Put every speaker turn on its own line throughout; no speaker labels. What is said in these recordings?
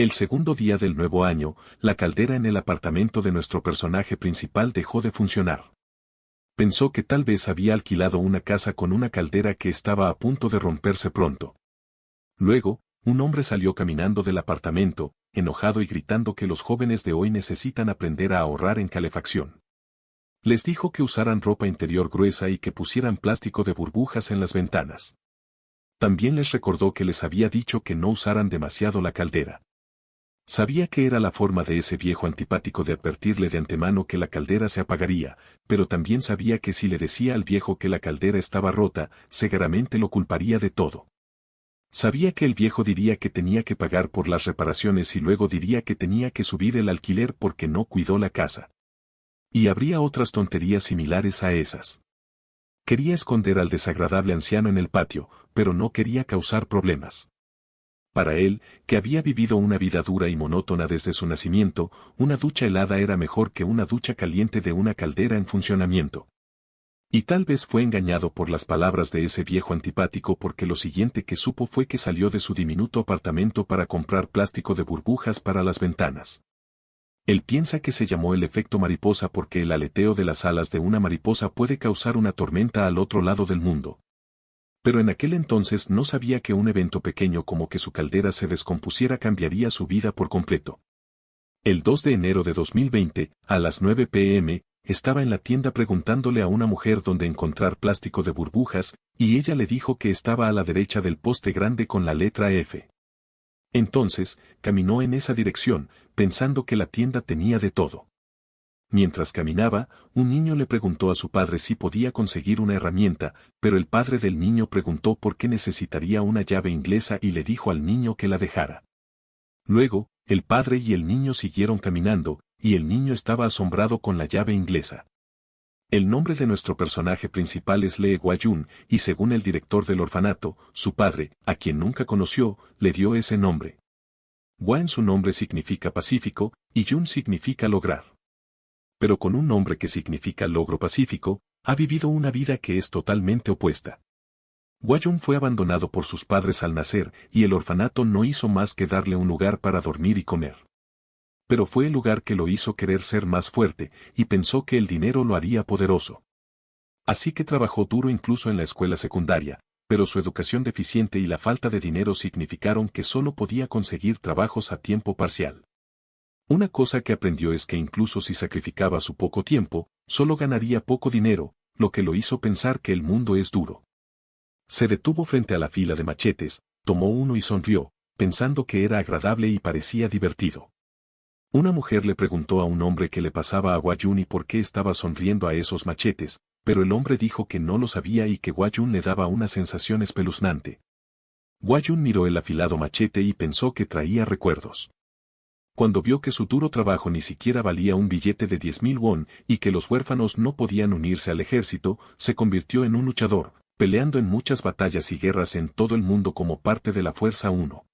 El segundo día del nuevo año, la caldera en el apartamento de nuestro personaje principal dejó de funcionar. Pensó que tal vez había alquilado una casa con una caldera que estaba a punto de romperse pronto. Luego, un hombre salió caminando del apartamento, enojado y gritando que los jóvenes de hoy necesitan aprender a ahorrar en calefacción. Les dijo que usaran ropa interior gruesa y que pusieran plástico de burbujas en las ventanas. También les recordó que les había dicho que no usaran demasiado la caldera. Sabía que era la forma de ese viejo antipático de advertirle de antemano que la caldera se apagaría, pero también sabía que si le decía al viejo que la caldera estaba rota, seguramente lo culparía de todo. Sabía que el viejo diría que tenía que pagar por las reparaciones y luego diría que tenía que subir el alquiler porque no cuidó la casa. Y habría otras tonterías similares a esas. Quería esconder al desagradable anciano en el patio, pero no quería causar problemas. Para él, que había vivido una vida dura y monótona desde su nacimiento, una ducha helada era mejor que una ducha caliente de una caldera en funcionamiento. Y tal vez fue engañado por las palabras de ese viejo antipático porque lo siguiente que supo fue que salió de su diminuto apartamento para comprar plástico de burbujas para las ventanas. Él piensa que se llamó el efecto mariposa porque el aleteo de las alas de una mariposa puede causar una tormenta al otro lado del mundo. Pero en aquel entonces no sabía que un evento pequeño como que su caldera se descompusiera cambiaría su vida por completo. El 2 de enero de 2020, a las 9 p.m., estaba en la tienda preguntándole a una mujer dónde encontrar plástico de burbujas, y ella le dijo que estaba a la derecha del poste grande con la letra F. Entonces, caminó en esa dirección, pensando que la tienda tenía de todo. Mientras caminaba, un niño le preguntó a su padre si podía conseguir una herramienta, pero el padre del niño preguntó por qué necesitaría una llave inglesa y le dijo al niño que la dejara. Luego, el padre y el niño siguieron caminando, y el niño estaba asombrado con la llave inglesa. El nombre de nuestro personaje principal es Lee Hwa-jun, y según el director del orfanato, su padre, a quien nunca conoció, le dio ese nombre. Hwa en su nombre significa pacífico, y Jun significa lograr. Pero con un nombre que significa logro pacífico, ha vivido una vida que es totalmente opuesta. Hwa-jun fue abandonado por sus padres al nacer, y el orfanato no hizo más que darle un lugar para dormir y comer. Pero fue el lugar que lo hizo querer ser más fuerte, y pensó que el dinero lo haría poderoso. Así que trabajó duro incluso en la escuela secundaria, pero su educación deficiente y la falta de dinero significaron que solo podía conseguir trabajos a tiempo parcial. Una cosa que aprendió es que incluso si sacrificaba su poco tiempo, solo ganaría poco dinero, lo que lo hizo pensar que el mundo es duro. Se detuvo frente a la fila de machetes, tomó uno y sonrió, pensando que era agradable y parecía divertido. Una mujer le preguntó a un hombre qué le pasaba a Hwa-jun y por qué estaba sonriendo a esos machetes, pero el hombre dijo que no lo sabía y que Hwa-jun le daba una sensación espeluznante. Hwa-jun miró el afilado machete y pensó que traía recuerdos. Cuando vio que su duro trabajo ni siquiera valía un billete de 10.000 won y que los huérfanos no podían unirse al ejército, se convirtió en un luchador, peleando en muchas batallas y guerras en todo el mundo como parte de la Fuerza 1.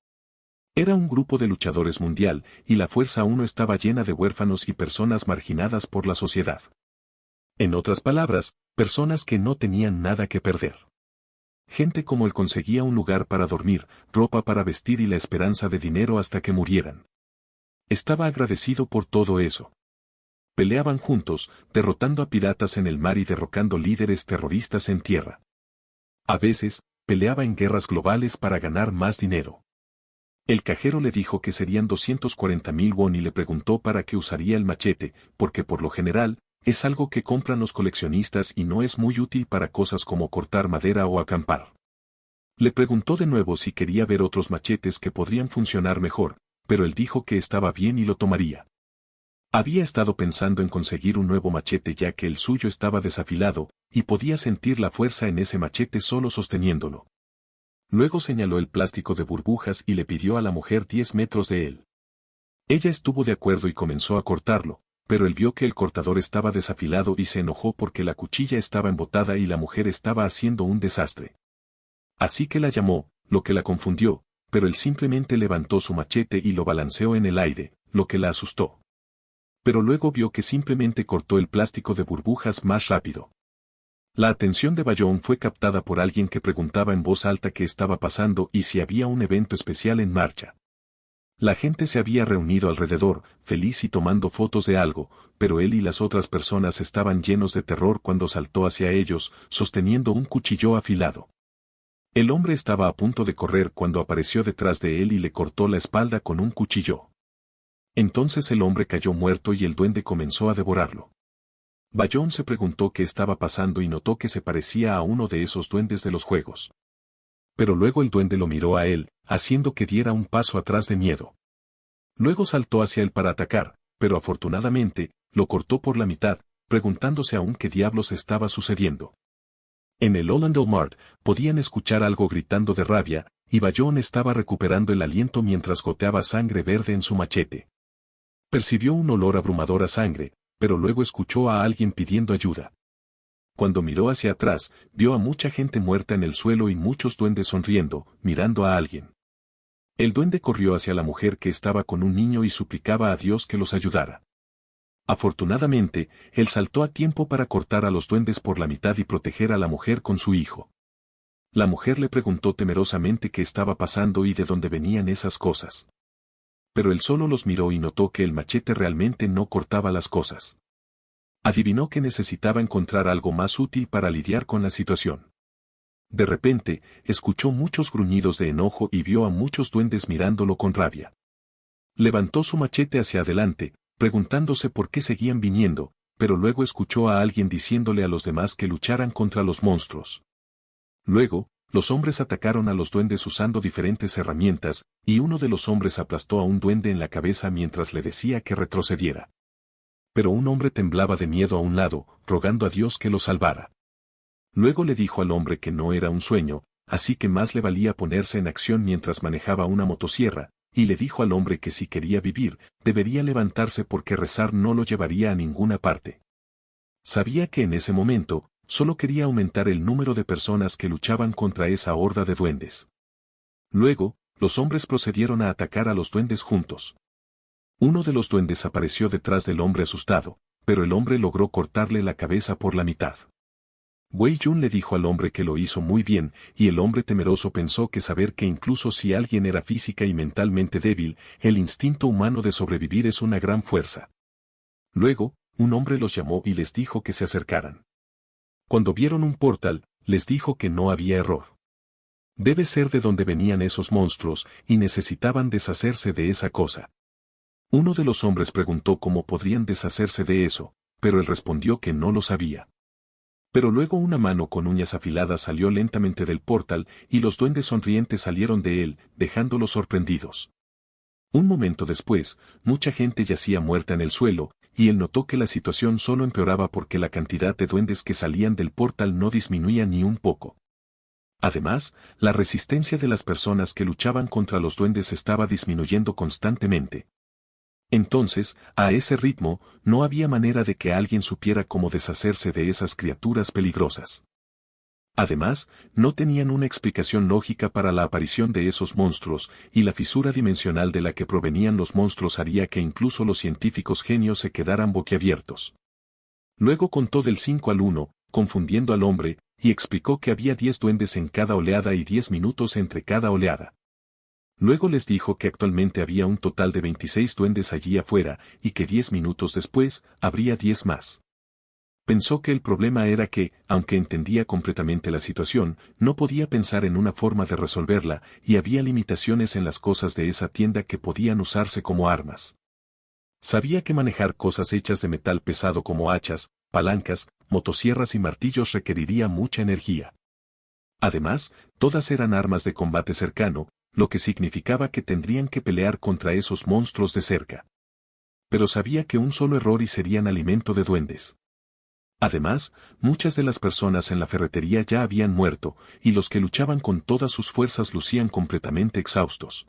Era un grupo de luchadores mundial, y la Fuerza 1 estaba llena de huérfanos y personas marginadas por la sociedad. En otras palabras, personas que no tenían nada que perder. Gente como él conseguía un lugar para dormir, ropa para vestir y la esperanza de dinero hasta que murieran. Estaba agradecido por todo eso. Peleaban juntos, derrotando a piratas en el mar y derrocando líderes terroristas en tierra. A veces, peleaba en guerras globales para ganar más dinero. El cajero le dijo que serían 240.000 won y le preguntó para qué usaría el machete, porque por lo general, es algo que compran los coleccionistas y no es muy útil para cosas como cortar madera o acampar. Le preguntó de nuevo si quería ver otros machetes que podrían funcionar mejor, pero él dijo que estaba bien y lo tomaría. Había estado pensando en conseguir un nuevo machete ya que el suyo estaba desafilado, y podía sentir la fuerza en ese machete solo sosteniéndolo. Luego señaló el plástico de burbujas y le pidió a la mujer 10 metros de él. Ella estuvo de acuerdo y comenzó a cortarlo, pero él vio que el cortador estaba desafilado y se enojó porque la cuchilla estaba embotada y la mujer estaba haciendo un desastre. Así que la llamó, lo que la confundió, pero él simplemente levantó su machete y lo balanceó en el aire, lo que la asustó. Pero luego vio que simplemente cortó el plástico de burbujas más rápido. La atención de Hwa-jun fue captada por alguien que preguntaba en voz alta qué estaba pasando y si había un evento especial en marcha. La gente se había reunido alrededor, feliz y tomando fotos de algo, pero él y las otras personas estaban llenos de terror cuando saltó hacia ellos, sosteniendo un cuchillo afilado. El hombre estaba a punto de correr cuando apareció detrás de él y le cortó la espalda con un cuchillo. Entonces el hombre cayó muerto y el duende comenzó a devorarlo. Bayón se preguntó qué estaba pasando y notó que se parecía a uno de esos duendes de los juegos. Pero luego el duende lo miró a él, haciendo que diera un paso atrás de miedo. Luego saltó hacia él para atacar, pero afortunadamente, lo cortó por la mitad, preguntándose aún qué diablos estaba sucediendo. En el Orlando Mart, podían escuchar algo gritando de rabia, y Bayón estaba recuperando el aliento mientras goteaba sangre verde en su machete. Percibió un olor abrumador a sangre, pero luego escuchó a alguien pidiendo ayuda. Cuando miró hacia atrás, vio a mucha gente muerta en el suelo y muchos duendes sonriendo, mirando a alguien. El duende corrió hacia la mujer que estaba con un niño y suplicaba a Dios que los ayudara. Afortunadamente, él saltó a tiempo para cortar a los duendes por la mitad y proteger a la mujer con su hijo. La mujer le preguntó temerosamente qué estaba pasando y de dónde venían esas cosas. Pero él solo los miró y notó que el machete realmente no cortaba las cosas. Adivinó que necesitaba encontrar algo más útil para lidiar con la situación. De repente, escuchó muchos gruñidos de enojo y vio a muchos duendes mirándolo con rabia. Levantó su machete hacia adelante, preguntándose por qué seguían viniendo, pero luego escuchó a alguien diciéndole a los demás que lucharan contra los monstruos. Luego, los hombres atacaron a los duendes usando diferentes herramientas, y uno de los hombres aplastó a un duende en la cabeza mientras le decía que retrocediera. Pero un hombre temblaba de miedo a un lado, rogando a Dios que lo salvara. Luego le dijo al hombre que no era un sueño, así que más le valía ponerse en acción mientras manejaba una motosierra, y le dijo al hombre que si quería vivir, debería levantarse porque rezar no lo llevaría a ninguna parte. Sabía que en ese momento, solo quería aumentar el número de personas que luchaban contra esa horda de duendes. Luego, los hombres procedieron a atacar a los duendes juntos. Uno de los duendes apareció detrás del hombre asustado, pero el hombre logró cortarle la cabeza por la mitad. Wei Jun le dijo al hombre que lo hizo muy bien, y el hombre temeroso pensó que saber que incluso si alguien era física y mentalmente débil, el instinto humano de sobrevivir es una gran fuerza. Luego, un hombre los llamó y les dijo que se acercaran. Cuando vieron un portal, les dijo que no había error. Debe ser de donde venían esos monstruos, y necesitaban deshacerse de esa cosa. Uno de los hombres preguntó cómo podrían deshacerse de eso, pero él respondió que no lo sabía. Pero luego una mano con uñas afiladas salió lentamente del portal, y los duendes sonrientes salieron de él, dejándolos sorprendidos. Un momento después, mucha gente yacía muerta en el suelo, y él notó que la situación solo empeoraba porque la cantidad de duendes que salían del portal no disminuía ni un poco. Además, la resistencia de las personas que luchaban contra los duendes estaba disminuyendo constantemente. Entonces, a ese ritmo, no había manera de que alguien supiera cómo deshacerse de esas criaturas peligrosas. Además, no tenían una explicación lógica para la aparición de esos monstruos, y la fisura dimensional de la que provenían los monstruos haría que incluso los científicos genios se quedaran boquiabiertos. Luego contó del 5 al 1, confundiendo al hombre, y explicó que había 10 duendes en cada oleada y 10 minutos entre cada oleada. Luego les dijo que actualmente había un total de 26 duendes allí afuera, y que 10 minutos después, habría 10 más. Pensó que el problema era que, aunque entendía completamente la situación, no podía pensar en una forma de resolverla, y había limitaciones en las cosas de esa tienda que podían usarse como armas. Sabía que manejar cosas hechas de metal pesado como hachas, palancas, motosierras y martillos requeriría mucha energía. Además, todas eran armas de combate cercano, lo que significaba que tendrían que pelear contra esos monstruos de cerca. Pero sabía que un solo error y serían alimento de duendes. Además, muchas de las personas en la ferretería ya habían muerto, y los que luchaban con todas sus fuerzas lucían completamente exhaustos.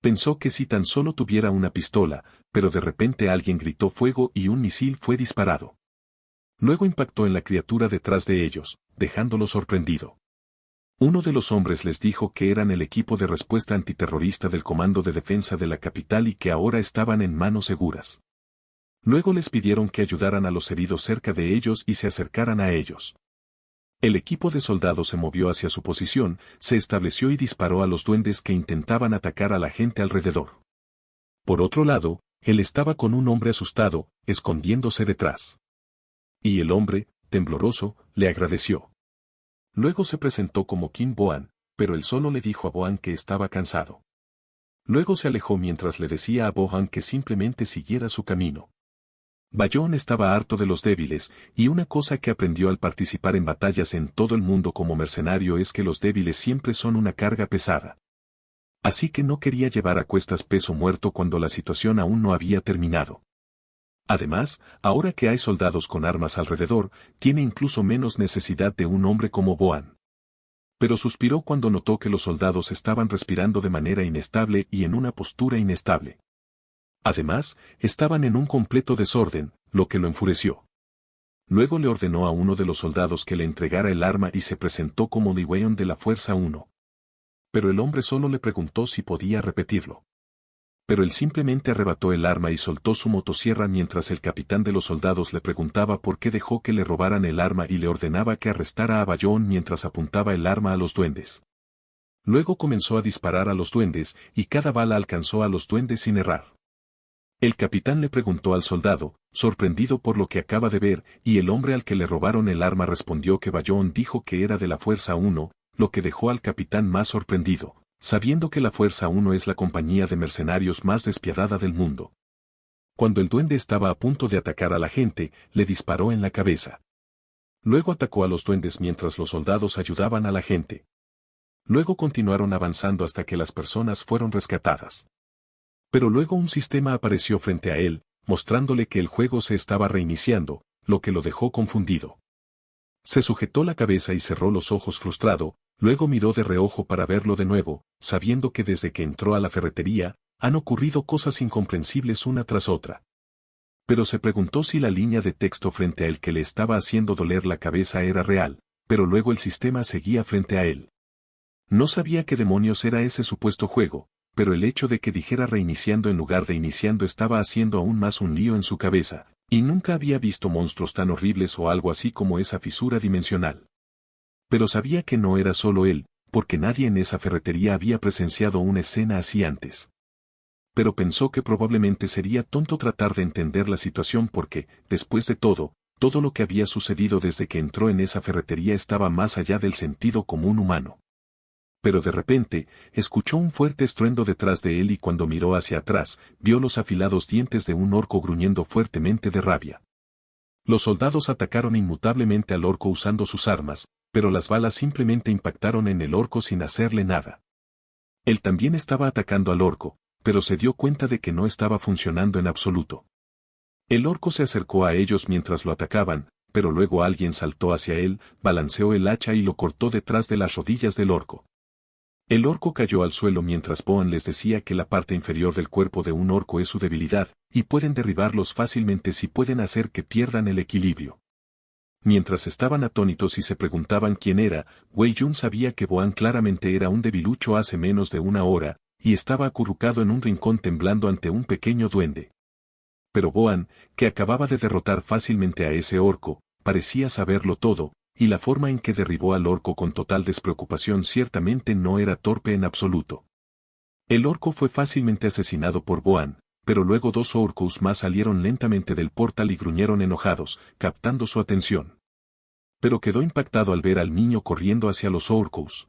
Pensó que si tan solo tuviera una pistola, pero de repente alguien gritó fuego y un misil fue disparado. Luego impactó en la criatura detrás de ellos, dejándolo sorprendido. Uno de los hombres les dijo que eran el equipo de respuesta antiterrorista del Comando de Defensa de la capital y que ahora estaban en manos seguras. Luego les pidieron que ayudaran a los heridos cerca de ellos y se acercaran a ellos. El equipo de soldados se movió hacia su posición, se estableció y disparó a los duendes que intentaban atacar a la gente alrededor. Por otro lado, él estaba con un hombre asustado, escondiéndose detrás. Y el hombre, tembloroso, le agradeció. Luego se presentó como Kim Boan, pero él solo le dijo a Boan que estaba cansado. Luego se alejó mientras le decía a Boan que simplemente siguiera su camino. Bayon estaba harto de los débiles, y una cosa que aprendió al participar en batallas en todo el mundo como mercenario es que los débiles siempre son una carga pesada. Así que no quería llevar a cuestas peso muerto cuando la situación aún no había terminado. Además, ahora que hay soldados con armas alrededor, tiene incluso menos necesidad de un hombre como Boan. Pero suspiró cuando notó que los soldados estaban respirando de manera inestable y en una postura inestable. Además, estaban en un completo desorden, lo que lo enfureció. Luego le ordenó a uno de los soldados que le entregara el arma y se presentó como Li Weon de la Fuerza 1. Pero el hombre solo le preguntó si podía repetirlo. Pero él simplemente arrebató el arma y soltó su motosierra mientras el capitán de los soldados le preguntaba por qué dejó que le robaran el arma y le ordenaba que arrestara a Bayon mientras apuntaba el arma a los duendes. Luego comenzó a disparar a los duendes y cada bala alcanzó a los duendes sin errar. El capitán le preguntó al soldado, sorprendido por lo que acaba de ver, y el hombre al que le robaron el arma respondió que Bayon dijo que era de la Fuerza 1, lo que dejó al capitán más sorprendido, sabiendo que la Fuerza 1 es la compañía de mercenarios más despiadada del mundo. Cuando el duende estaba a punto de atacar a la gente, le disparó en la cabeza. Luego atacó a los duendes mientras los soldados ayudaban a la gente. Luego continuaron avanzando hasta que las personas fueron rescatadas. Pero luego un sistema apareció frente a él, mostrándole que el juego se estaba reiniciando, lo que lo dejó confundido. Se sujetó la cabeza y cerró los ojos frustrado, luego miró de reojo para verlo de nuevo, sabiendo que desde que entró a la ferretería, han ocurrido cosas incomprensibles una tras otra. Pero se preguntó si la línea de texto frente a él que le estaba haciendo doler la cabeza era real, pero luego el sistema seguía frente a él. No sabía qué demonios era ese supuesto juego, pero el hecho de que dijera reiniciando en lugar de iniciando estaba haciendo aún más un lío en su cabeza, y nunca había visto monstruos tan horribles o algo así como esa fisura dimensional. Pero sabía que no era solo él, porque nadie en esa ferretería había presenciado una escena así antes. Pero pensó que probablemente sería tonto tratar de entender la situación porque, después de todo lo que había sucedido desde que entró en esa ferretería estaba más allá del sentido común humano. Pero de repente, escuchó un fuerte estruendo detrás de él y cuando miró hacia atrás, vio los afilados dientes de un orco gruñendo fuertemente de rabia. Los soldados atacaron inmutablemente al orco usando sus armas, pero las balas simplemente impactaron en el orco sin hacerle nada. Él también estaba atacando al orco, pero se dio cuenta de que no estaba funcionando en absoluto. El orco se acercó a ellos mientras lo atacaban, pero luego alguien saltó hacia él, balanceó el hacha y lo cortó detrás de las rodillas del orco. El orco cayó al suelo mientras Boan les decía que la parte inferior del cuerpo de un orco es su debilidad, y pueden derribarlos fácilmente si pueden hacer que pierdan el equilibrio. Mientras estaban atónitos y se preguntaban quién era, Wei Jun sabía que Boan claramente era un debilucho hace menos de una hora, y estaba acurrucado en un rincón temblando ante un pequeño duende. Pero Boan, que acababa de derrotar fácilmente a ese orco, parecía saberlo todo, y la forma en que derribó al orco con total despreocupación ciertamente no era torpe en absoluto. El orco fue fácilmente asesinado por Boan, pero luego dos orcos más salieron lentamente del portal y gruñeron enojados, captando su atención. Pero quedó impactado al ver al niño corriendo hacia los orcos.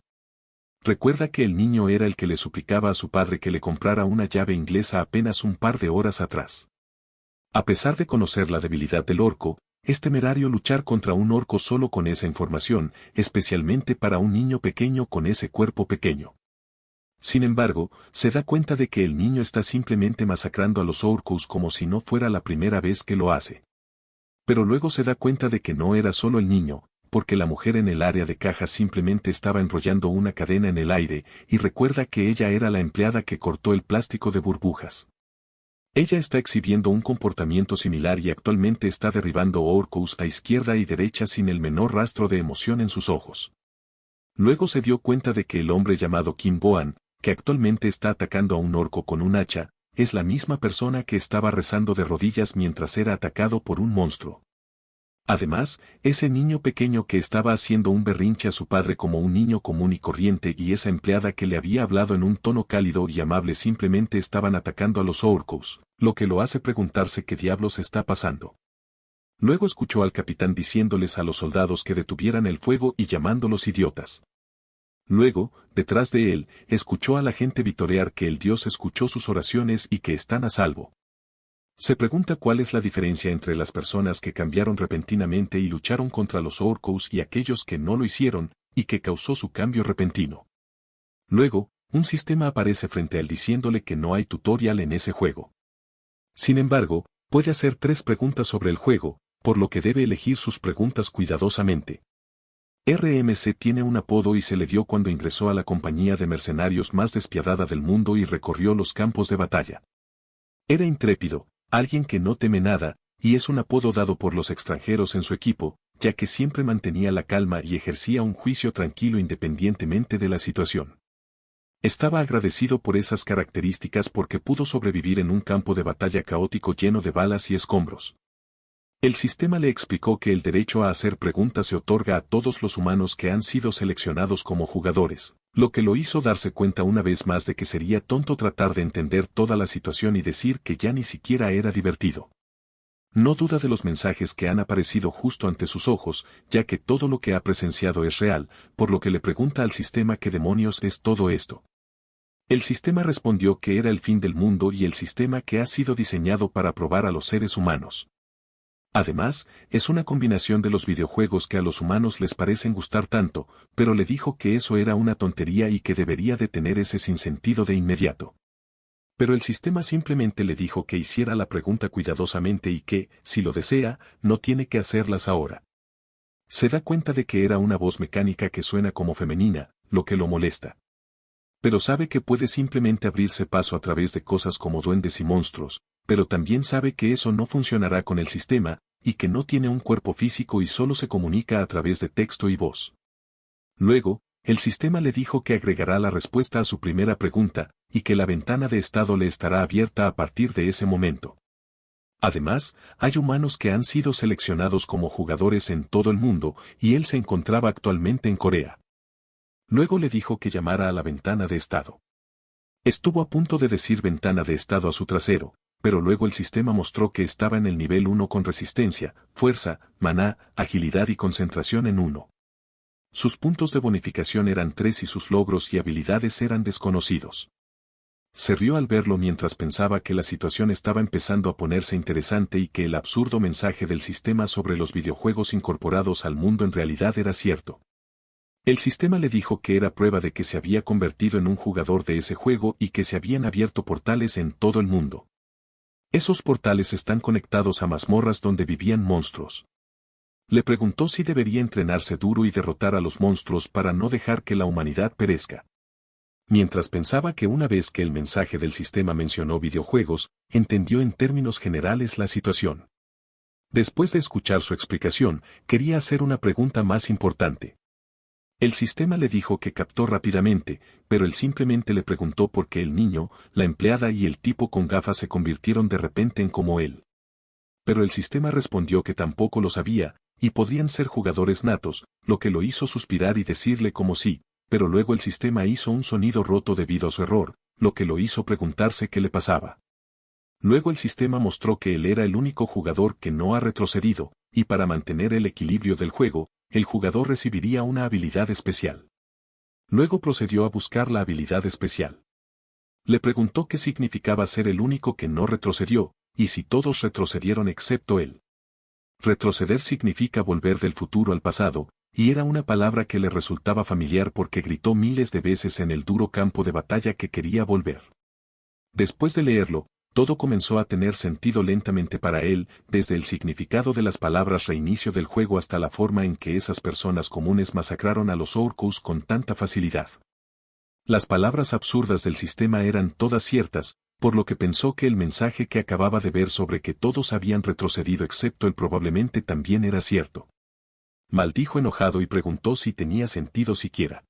Recuerda que el niño era el que le suplicaba a su padre que le comprara una llave inglesa apenas un par de horas atrás. A pesar de conocer la debilidad del orco, es temerario luchar contra un orco solo con esa información, especialmente para un niño pequeño con ese cuerpo pequeño. Sin embargo, se da cuenta de que el niño está simplemente masacrando a los orcos como si no fuera la primera vez que lo hace. Pero luego se da cuenta de que no era solo el niño, porque la mujer en el área de cajas simplemente estaba enrollando una cadena en el aire, y recuerda que ella era la empleada que cortó el plástico de burbujas. Ella está exhibiendo un comportamiento similar y actualmente está derribando orcos a izquierda y derecha sin el menor rastro de emoción en sus ojos. Luego se dio cuenta de que el hombre llamado Kim Boan, que actualmente está atacando a un orco con un hacha, es la misma persona que estaba rezando de rodillas mientras era atacado por un monstruo. Además, ese niño pequeño que estaba haciendo un berrinche a su padre como un niño común y corriente y esa empleada que le había hablado en un tono cálido y amable simplemente estaban atacando a los orcos, lo que lo hace preguntarse qué diablos está pasando. Luego escuchó al capitán diciéndoles a los soldados que detuvieran el fuego y llamándolos idiotas. Luego, detrás de él, escuchó a la gente vitorear que el dios escuchó sus oraciones y que están a salvo. Se pregunta cuál es la diferencia entre las personas que cambiaron repentinamente y lucharon contra los orcos y aquellos que no lo hicieron, y que causó su cambio repentino. Luego, un sistema aparece frente a él diciéndole que no hay tutorial en ese juego. Sin embargo, puede hacer 3 preguntas sobre el juego, por lo que debe elegir sus preguntas cuidadosamente. RMC tiene un apodo y se le dio cuando ingresó a la compañía de mercenarios más despiadada del mundo y recorrió los campos de batalla. Era intrépido, alguien que no teme nada, y es un apodo dado por los extranjeros en su equipo, ya que siempre mantenía la calma y ejercía un juicio tranquilo independientemente de la situación. Estaba agradecido por esas características porque pudo sobrevivir en un campo de batalla caótico lleno de balas y escombros. El sistema le explicó que el derecho a hacer preguntas se otorga a todos los humanos que han sido seleccionados como jugadores, lo que lo hizo darse cuenta una vez más de que sería tonto tratar de entender toda la situación y decir que ya ni siquiera era divertido. No duda de los mensajes que han aparecido justo ante sus ojos, ya que todo lo que ha presenciado es real, por lo que le pregunta al sistema qué demonios es todo esto. El sistema respondió que era el fin del mundo y el sistema que ha sido diseñado para probar a los seres humanos. Además, es una combinación de los videojuegos que a los humanos les parecen gustar tanto, pero le dijo que eso era una tontería y que debería de tener ese sinsentido de inmediato. Pero el sistema simplemente le dijo que hiciera la pregunta cuidadosamente y que, si lo desea, no tiene que hacerlas ahora. Se da cuenta de que era una voz mecánica que suena como femenina, lo que lo molesta. Pero sabe que puede simplemente abrirse paso a través de cosas como duendes y monstruos, pero también sabe que eso no funcionará con el sistema, y que no tiene un cuerpo físico y solo se comunica a través de texto y voz. Luego, el sistema le dijo que agregará la respuesta a su primera pregunta, y que la ventana de estado le estará abierta a partir de ese momento. Además, hay humanos que han sido seleccionados como jugadores en todo el mundo, y él se encontraba actualmente en Corea. Luego le dijo que llamara a la ventana de estado. Estuvo a punto de decir ventana de estado a su trasero, pero luego el sistema mostró que estaba en el nivel 1 con resistencia, fuerza, maná, agilidad y concentración en 1. Sus puntos de bonificación eran 3 y sus logros y habilidades eran desconocidos. Se rió al verlo mientras pensaba que la situación estaba empezando a ponerse interesante y que el absurdo mensaje del sistema sobre los videojuegos incorporados al mundo en realidad era cierto. El sistema le dijo que era prueba de que se había convertido en un jugador de ese juego y que se habían abierto portales en todo el mundo. Esos portales están conectados a mazmorras donde vivían monstruos. Le preguntó si debería entrenarse duro y derrotar a los monstruos para no dejar que la humanidad perezca. Mientras pensaba que una vez que el mensaje del sistema mencionó videojuegos, entendió en términos generales la situación. Después de escuchar su explicación, quería hacer una pregunta más importante. El sistema le dijo que captó rápidamente, pero él simplemente le preguntó por qué el niño, la empleada y el tipo con gafas se convirtieron de repente en como él. Pero el sistema respondió que tampoco lo sabía, y podrían ser jugadores natos, lo que lo hizo suspirar y decirle como sí, pero luego el sistema hizo un sonido roto debido a su error, lo que lo hizo preguntarse qué le pasaba. Luego el sistema mostró que él era el único jugador que no ha retrocedido, y para mantener el equilibrio del juego, el jugador recibiría una habilidad especial. Luego procedió a buscar la habilidad especial. Le preguntó qué significaba ser el único que no retrocedió, y si todos retrocedieron excepto él. Retroceder significa volver del futuro al pasado, y era una palabra que le resultaba familiar porque gritó miles de veces en el duro campo de batalla que quería volver. Después de leerlo, todo comenzó a tener sentido lentamente para él, desde el significado de las palabras reinicio del juego hasta la forma en que esas personas comunes masacraron a los orcos con tanta facilidad. Las palabras absurdas del sistema eran todas ciertas, por lo que pensó que el mensaje que acababa de ver sobre que todos habían retrocedido excepto él probablemente también era cierto. Maldijo enojado y preguntó si tenía sentido siquiera.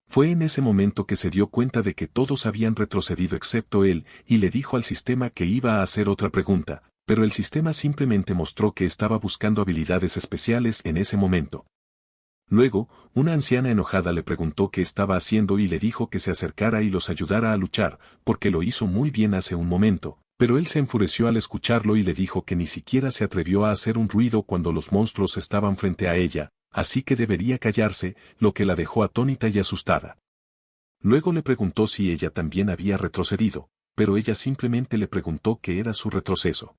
Fue en ese momento que se dio cuenta de que todos habían retrocedido excepto él, y le dijo al sistema que iba a hacer otra pregunta, Pero el sistema simplemente mostró que estaba buscando habilidades especiales en ese momento. Luego, una anciana enojada le preguntó qué estaba haciendo y le dijo que se acercara y los ayudara a luchar, porque lo hizo muy bien hace un momento, pero él se enfureció al escucharlo y le dijo que ni siquiera se atrevió a hacer un ruido cuando los monstruos estaban frente a ella, así que debería callarse, lo que la dejó atónita y asustada. Luego le preguntó si ella también había retrocedido, pero ella simplemente le preguntó qué era su retroceso.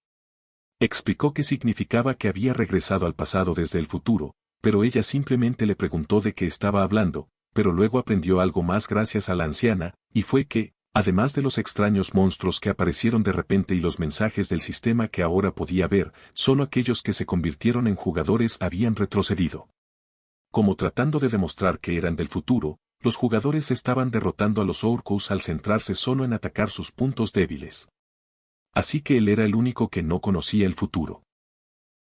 Explicó que significaba que había regresado al pasado desde el futuro, pero ella simplemente le preguntó de qué estaba hablando, pero luego aprendió algo más gracias a la anciana, y fue que, además de los extraños monstruos que aparecieron de repente y los mensajes del sistema que ahora podía ver, solo aquellos que se convirtieron en jugadores habían retrocedido. Como tratando de demostrar que eran del futuro, los jugadores estaban derrotando a los Orcos al centrarse solo en atacar sus puntos débiles. Así que él era el único que no conocía el futuro.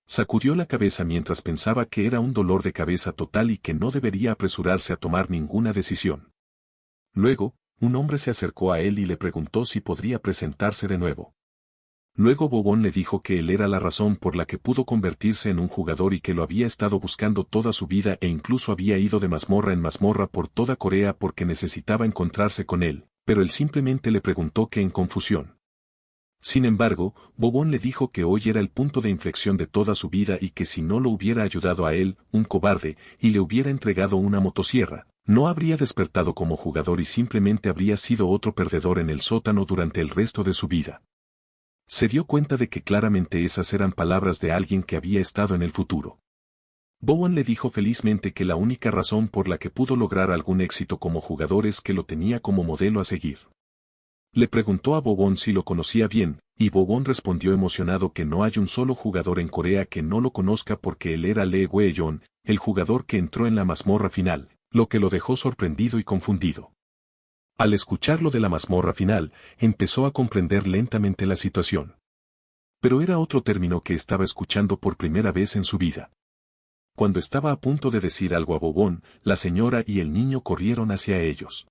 Sacudió la cabeza mientras pensaba que era un dolor de cabeza total y que no debería apresurarse a tomar ninguna decisión. Luego, un hombre se acercó a él y le preguntó si podría presentarse de nuevo. Luego Bobón le dijo que él era la razón por la que pudo convertirse en un jugador y que lo había estado buscando toda su vida e incluso había ido de mazmorra en mazmorra por toda Corea porque necesitaba encontrarse con él, pero él simplemente le preguntó que en confusión. Sin embargo, Bobón le dijo que hoy era el punto de inflexión de toda su vida y que si no lo hubiera ayudado a él, un cobarde, y le hubiera entregado una motosierra, no habría despertado como jugador y simplemente habría sido otro perdedor en el sótano durante el resto de su vida. Se dio cuenta de que claramente esas eran palabras de alguien que había estado en el futuro. Bowen le dijo felizmente que la única razón por la que pudo lograr algún éxito como jugador es que lo tenía como modelo a seguir. Le preguntó a Bobón si lo conocía bien, y Bobón respondió emocionado que no hay un solo jugador en Corea que no lo conozca porque él era Lee Wei-yeon, el jugador que entró en la mazmorra final, lo que lo dejó sorprendido y confundido. Al escuchar lo de la mazmorra final, empezó a comprender lentamente la situación. Pero era otro término que estaba escuchando por primera vez en su vida. Cuando estaba a punto de decir algo a Bobón, la señora y el niño corrieron hacia ellos.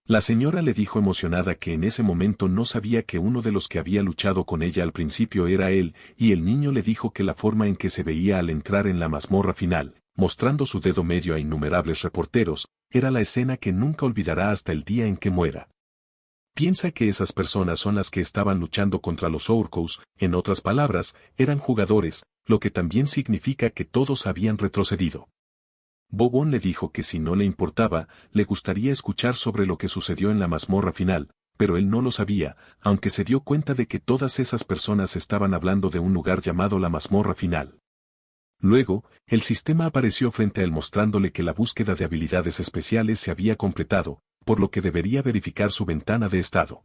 La señora le dijo emocionada que en ese momento no sabía que uno de los que había luchado con ella al principio era él, y el niño le dijo que la forma en que se veía al entrar en la mazmorra final, mostrando su dedo medio a innumerables reporteros, era la escena que nunca olvidará hasta el día en que muera. Piensa que esas personas son las que estaban luchando contra los Orcos, en otras palabras, eran jugadores, lo que también significa que todos habían retrocedido. Bobón le dijo que si no le importaba, le gustaría escuchar sobre lo que sucedió en la mazmorra final, pero él no lo sabía, aunque se dio cuenta de que todas esas personas estaban hablando de un lugar llamado la mazmorra final. Luego, el sistema apareció frente a él mostrándole que la búsqueda de habilidades especiales se había completado, por lo que debería verificar su ventana de estado.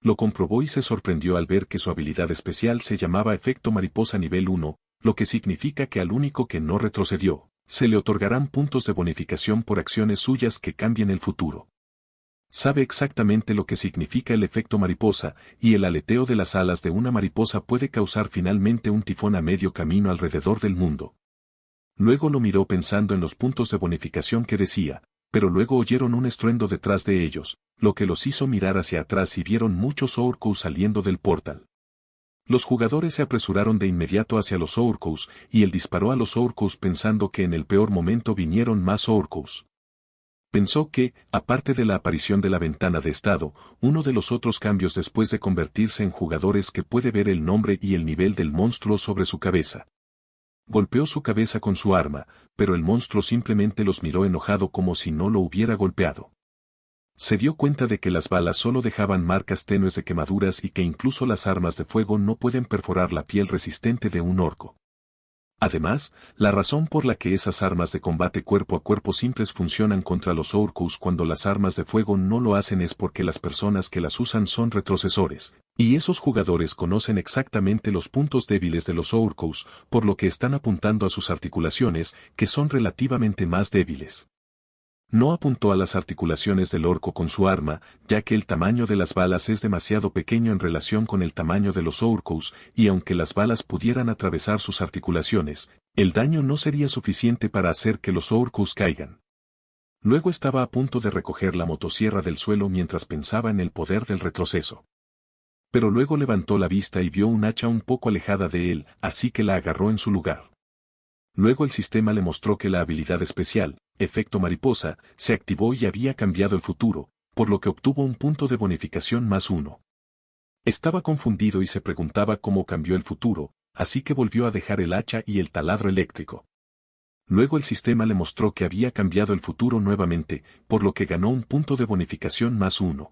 Lo comprobó y se sorprendió al ver que su habilidad especial se llamaba Efecto Mariposa Nivel 1, lo que significa que al único que no retrocedió, se le otorgarán puntos de bonificación por acciones suyas que cambien el futuro. Sabe exactamente lo que significa el efecto mariposa, y el aleteo de las alas de una mariposa puede causar finalmente un tifón a medio camino alrededor del mundo. Luego lo miró pensando en los puntos de bonificación que decía, pero luego oyeron un estruendo detrás de ellos, lo que los hizo mirar hacia atrás y vieron muchos Orcos saliendo del portal. Los jugadores se apresuraron de inmediato hacia los Orcos, y él disparó a los Orcos pensando que en el peor momento vinieron más Orcos. Pensó que, aparte de la aparición de la ventana de estado, uno de los otros cambios después de convertirse en jugadores que puede ver el nombre y el nivel del monstruo sobre su cabeza. Golpeó su cabeza con su arma, pero el monstruo simplemente los miró enojado como si no lo hubiera golpeado. Se dio cuenta de que las balas solo dejaban marcas tenues de quemaduras y que incluso las armas de fuego no pueden perforar la piel resistente de un orco. Además, la razón por la que esas armas de combate cuerpo a cuerpo simples funcionan contra los Orcos cuando las armas de fuego no lo hacen es porque las personas que las usan son retrocesores, y esos jugadores conocen exactamente los puntos débiles de los Orcos, por lo que están apuntando a sus articulaciones, que son relativamente más débiles. No apuntó a las articulaciones del orco con su arma, ya que el tamaño de las balas es demasiado pequeño en relación con el tamaño de los Orcos, y aunque las balas pudieran atravesar sus articulaciones, el daño no sería suficiente para hacer que los Orcos caigan. Luego estaba a punto de recoger la motosierra del suelo mientras pensaba en el poder del retroceso. Pero luego levantó la vista y vio un hacha un poco alejada de él, así que la agarró en su lugar. Luego el sistema le mostró que la habilidad especial, efecto mariposa, se activó y había cambiado el futuro, por lo que obtuvo un punto de bonificación +1. Estaba confundido y se preguntaba cómo cambió el futuro, así que volvió a dejar el hacha y el taladro eléctrico. Luego el sistema le mostró que había cambiado el futuro nuevamente, por lo que ganó un punto de bonificación +1.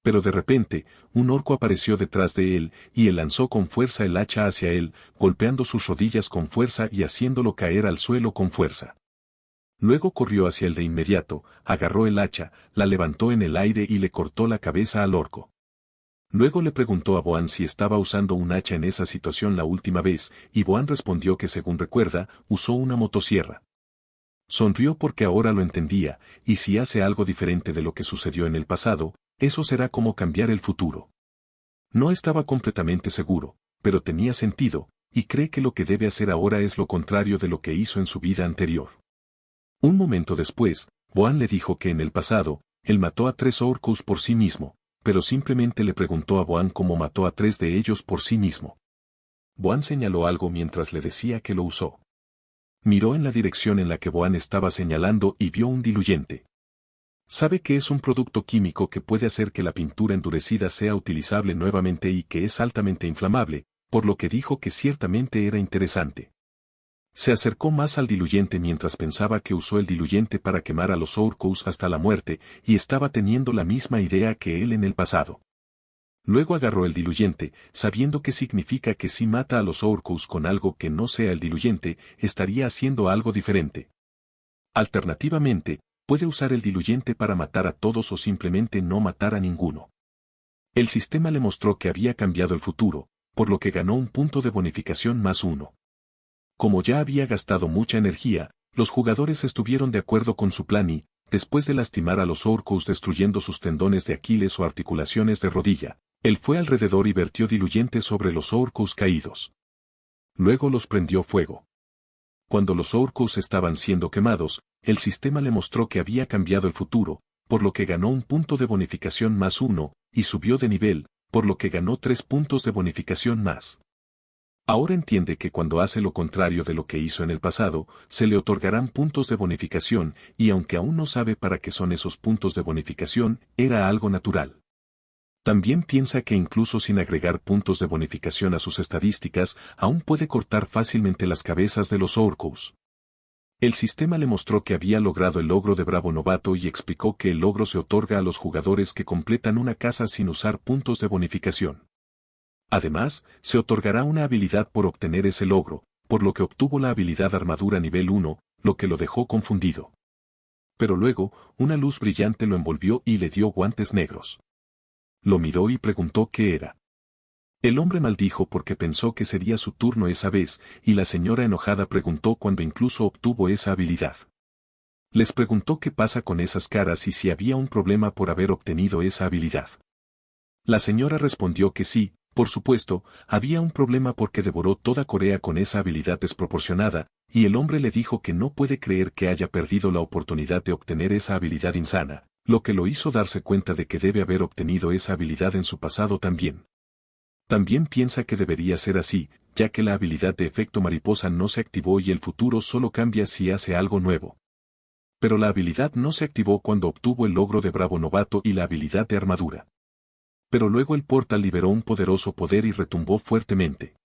Pero de repente, un orco apareció detrás de él, y él lanzó con fuerza el hacha hacia él, golpeando sus rodillas con fuerza y haciéndolo caer al suelo con fuerza. Luego corrió hacia él de inmediato, agarró el hacha, la levantó en el aire y le cortó la cabeza al orco. Luego le preguntó a Boan si estaba usando un hacha en esa situación la última vez, y Boan respondió que según recuerda, usó una motosierra. Sonrió porque ahora lo entendía, y si hace algo diferente de lo que sucedió en el pasado, eso será como cambiar el futuro. No estaba completamente seguro, pero tenía sentido, y cree que lo que debe hacer ahora es lo contrario de lo que hizo en su vida anterior. Un momento después, Boan le dijo que en el pasado, él mató a 3 orcos por sí mismo, pero simplemente le preguntó a Boan cómo mató a 3 de ellos por sí mismo. Boan señaló algo mientras le decía que lo usó. Miró en la dirección en la que Boan estaba señalando y vio un diluyente. Sabe que es un producto químico que puede hacer que la pintura endurecida sea utilizable nuevamente y que es altamente inflamable, por lo que dijo que ciertamente era interesante. Se acercó más al diluyente mientras pensaba que usó el diluyente para quemar a los orcos hasta la muerte, y estaba teniendo la misma idea que él en el pasado. Luego agarró el diluyente, sabiendo que significa que si mata a los orcos con algo que no sea el diluyente, estaría haciendo algo diferente. Alternativamente, puede usar el diluyente para matar a todos o simplemente no matar a ninguno. El sistema le mostró que había cambiado el futuro, por lo que ganó un punto de bonificación +1. Como ya había gastado mucha energía, los jugadores estuvieron de acuerdo con su plan y, después de lastimar a los orcos destruyendo sus tendones de Aquiles o articulaciones de rodilla, él fue alrededor y vertió diluyente sobre los orcos caídos. Luego los prendió fuego. Cuando los orcos estaban siendo quemados, el sistema le mostró que había cambiado el futuro, por lo que ganó un punto de bonificación +1, y subió de nivel, por lo que ganó 3 puntos de bonificación más. Ahora entiende que cuando hace lo contrario de lo que hizo en el pasado, se le otorgarán puntos de bonificación, y aunque aún no sabe para qué son esos puntos de bonificación, era algo natural. También piensa que incluso sin agregar puntos de bonificación a sus estadísticas, aún puede cortar fácilmente las cabezas de los orcos. El sistema le mostró que había logrado el logro de Bravo Novato y explicó que el logro se otorga a los jugadores que completan una casa sin usar puntos de bonificación. Además, se otorgará una habilidad por obtener ese logro, por lo que obtuvo la habilidad Armadura nivel 1, lo que lo dejó confundido. Pero luego, una luz brillante lo envolvió y le dio guantes negros. Lo miró y preguntó qué era. El hombre maldijo porque pensó que sería su turno esa vez, y la señora enojada preguntó cuándo incluso obtuvo esa habilidad. Les preguntó qué pasa con esas caras y si había un problema por haber obtenido esa habilidad. La señora respondió que sí, por supuesto, había un problema porque devoró toda Corea con esa habilidad desproporcionada, y el hombre le dijo que no puede creer que haya perdido la oportunidad de obtener esa habilidad insana, lo que lo hizo darse cuenta de que debe haber obtenido esa habilidad en su pasado también. También piensa que debería ser así, ya que la habilidad de efecto mariposa no se activó y el futuro solo cambia si hace algo nuevo. Pero la habilidad no se activó cuando obtuvo el logro de Bravo Novato y la habilidad de armadura. Pero luego el portal liberó un poderoso poder y retumbó fuertemente.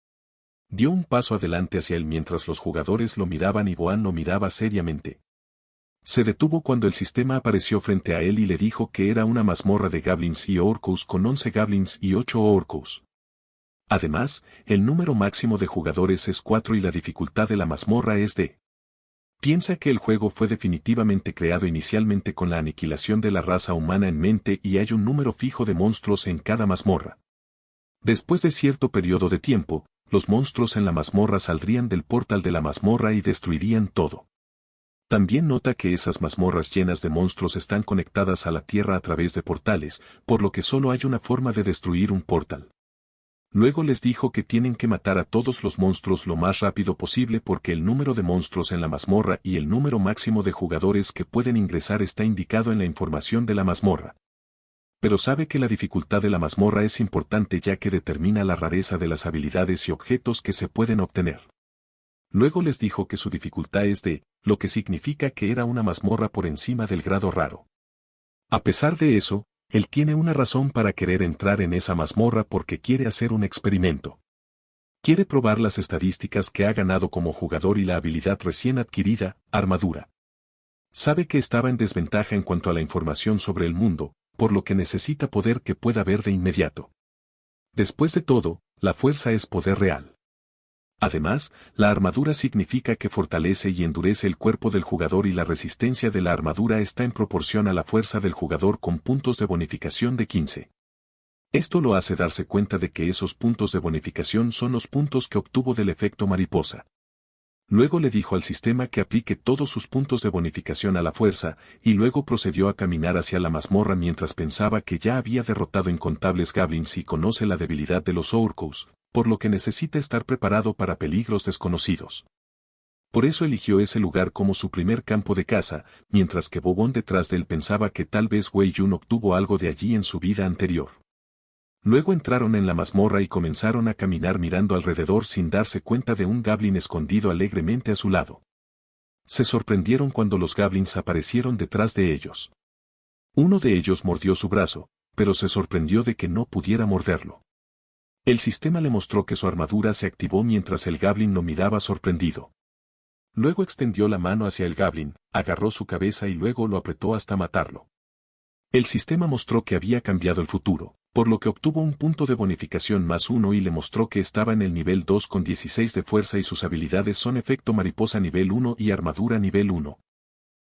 Dio un paso adelante hacia él mientras los jugadores lo miraban y Boan lo miraba seriamente. Se detuvo cuando el sistema apareció frente a él y le dijo que era una mazmorra de goblins y orcos con 11 goblins y 8 orcos. Además, el número máximo de jugadores es 4 y la dificultad de la mazmorra es D. Piensa que el juego fue definitivamente creado inicialmente con la aniquilación de la raza humana en mente y hay un número fijo de monstruos en cada mazmorra. Después de cierto periodo de tiempo, los monstruos en la mazmorra saldrían del portal de la mazmorra y destruirían todo. También nota que esas mazmorras llenas de monstruos están conectadas a la Tierra a través de portales, por lo que solo hay una forma de destruir un portal. Luego les dijo que tienen que matar a todos los monstruos lo más rápido posible porque el número de monstruos en la mazmorra y el número máximo de jugadores que pueden ingresar está indicado en la información de la mazmorra. Pero sabe que la dificultad de la mazmorra es importante ya que determina la rareza de las habilidades y objetos que se pueden obtener. Luego les dijo que su dificultad es D, lo que significa que era una mazmorra por encima del grado raro. A pesar de eso, él tiene una razón para querer entrar en esa mazmorra porque quiere hacer un experimento. Quiere probar las estadísticas que ha ganado como jugador y la habilidad recién adquirida, armadura. Sabe que estaba en desventaja en cuanto a la información sobre el mundo, por lo que necesita poder que pueda ver de inmediato. Después de todo, la fuerza es poder real. Además, la armadura significa que fortalece y endurece el cuerpo del jugador y la resistencia de la armadura está en proporción a la fuerza del jugador con puntos de bonificación de 15. Esto lo hace darse cuenta de que esos puntos de bonificación son los puntos que obtuvo del efecto mariposa. Luego le dijo al sistema que aplique todos sus puntos de bonificación a la fuerza, y luego procedió a caminar hacia la mazmorra mientras pensaba que ya había derrotado incontables goblins y conoce la debilidad de los orcos, por lo que necesita estar preparado para peligros desconocidos. Por eso eligió ese lugar como su primer campo de caza, mientras que Bobón detrás de él pensaba que tal vez Wei Yun obtuvo algo de allí en su vida anterior. Luego entraron en la mazmorra y comenzaron a caminar mirando alrededor sin darse cuenta de un goblin escondido alegremente a su lado. Se sorprendieron cuando los goblins aparecieron detrás de ellos. Uno de ellos mordió su brazo, pero se sorprendió de que no pudiera morderlo. El sistema le mostró que su armadura se activó mientras el goblin lo miraba sorprendido. Luego extendió la mano hacia el goblin, agarró su cabeza y luego lo apretó hasta matarlo. El sistema mostró que había cambiado el futuro, por lo que obtuvo un punto de bonificación +1 y le mostró que estaba en el nivel 2 con 16 de fuerza y sus habilidades son efecto mariposa nivel 1 y armadura nivel 1.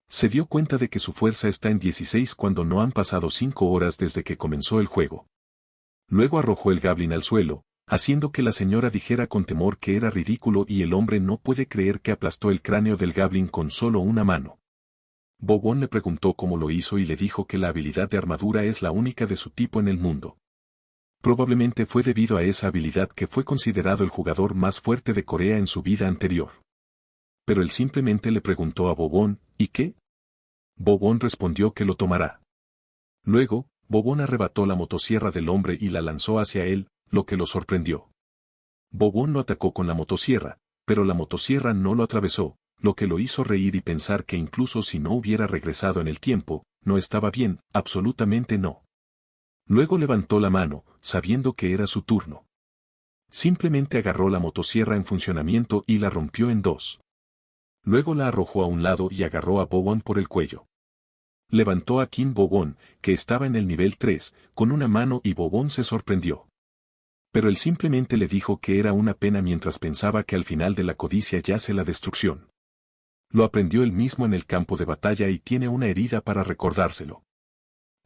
Se dio cuenta de que su fuerza está en 16 cuando no han pasado 5 horas desde que comenzó el juego. Luego arrojó el goblin al suelo, haciendo que la señora dijera con temor que era ridículo y el hombre no puede creer que aplastó el cráneo del goblin con solo una mano. Bobón le preguntó cómo lo hizo y le dijo que la habilidad de armadura es la única de su tipo en el mundo. Probablemente fue debido a esa habilidad que fue considerado el jugador más fuerte de Corea en su vida anterior. Pero él simplemente le preguntó a Bobón, ¿y qué? Bobón respondió que lo tomará. Luego, Bobón arrebató la motosierra del hombre y la lanzó hacia él, lo que lo sorprendió. Bobón lo atacó con la motosierra, pero la motosierra no lo atravesó, lo que lo hizo reír y pensar que incluso si no hubiera regresado en el tiempo, no estaba bien, absolutamente no. Luego levantó la mano, sabiendo que era su turno. Simplemente agarró la motosierra en funcionamiento y la rompió en dos. Luego la arrojó a un lado y agarró a Bobón por el cuello. Levantó a Kim Bobón, que estaba en el nivel 3, con una mano y Bobón se sorprendió. Pero él simplemente le dijo que era una pena mientras pensaba que al final de la codicia yace la destrucción. Lo aprendió él mismo en el campo de batalla y tiene una herida para recordárselo.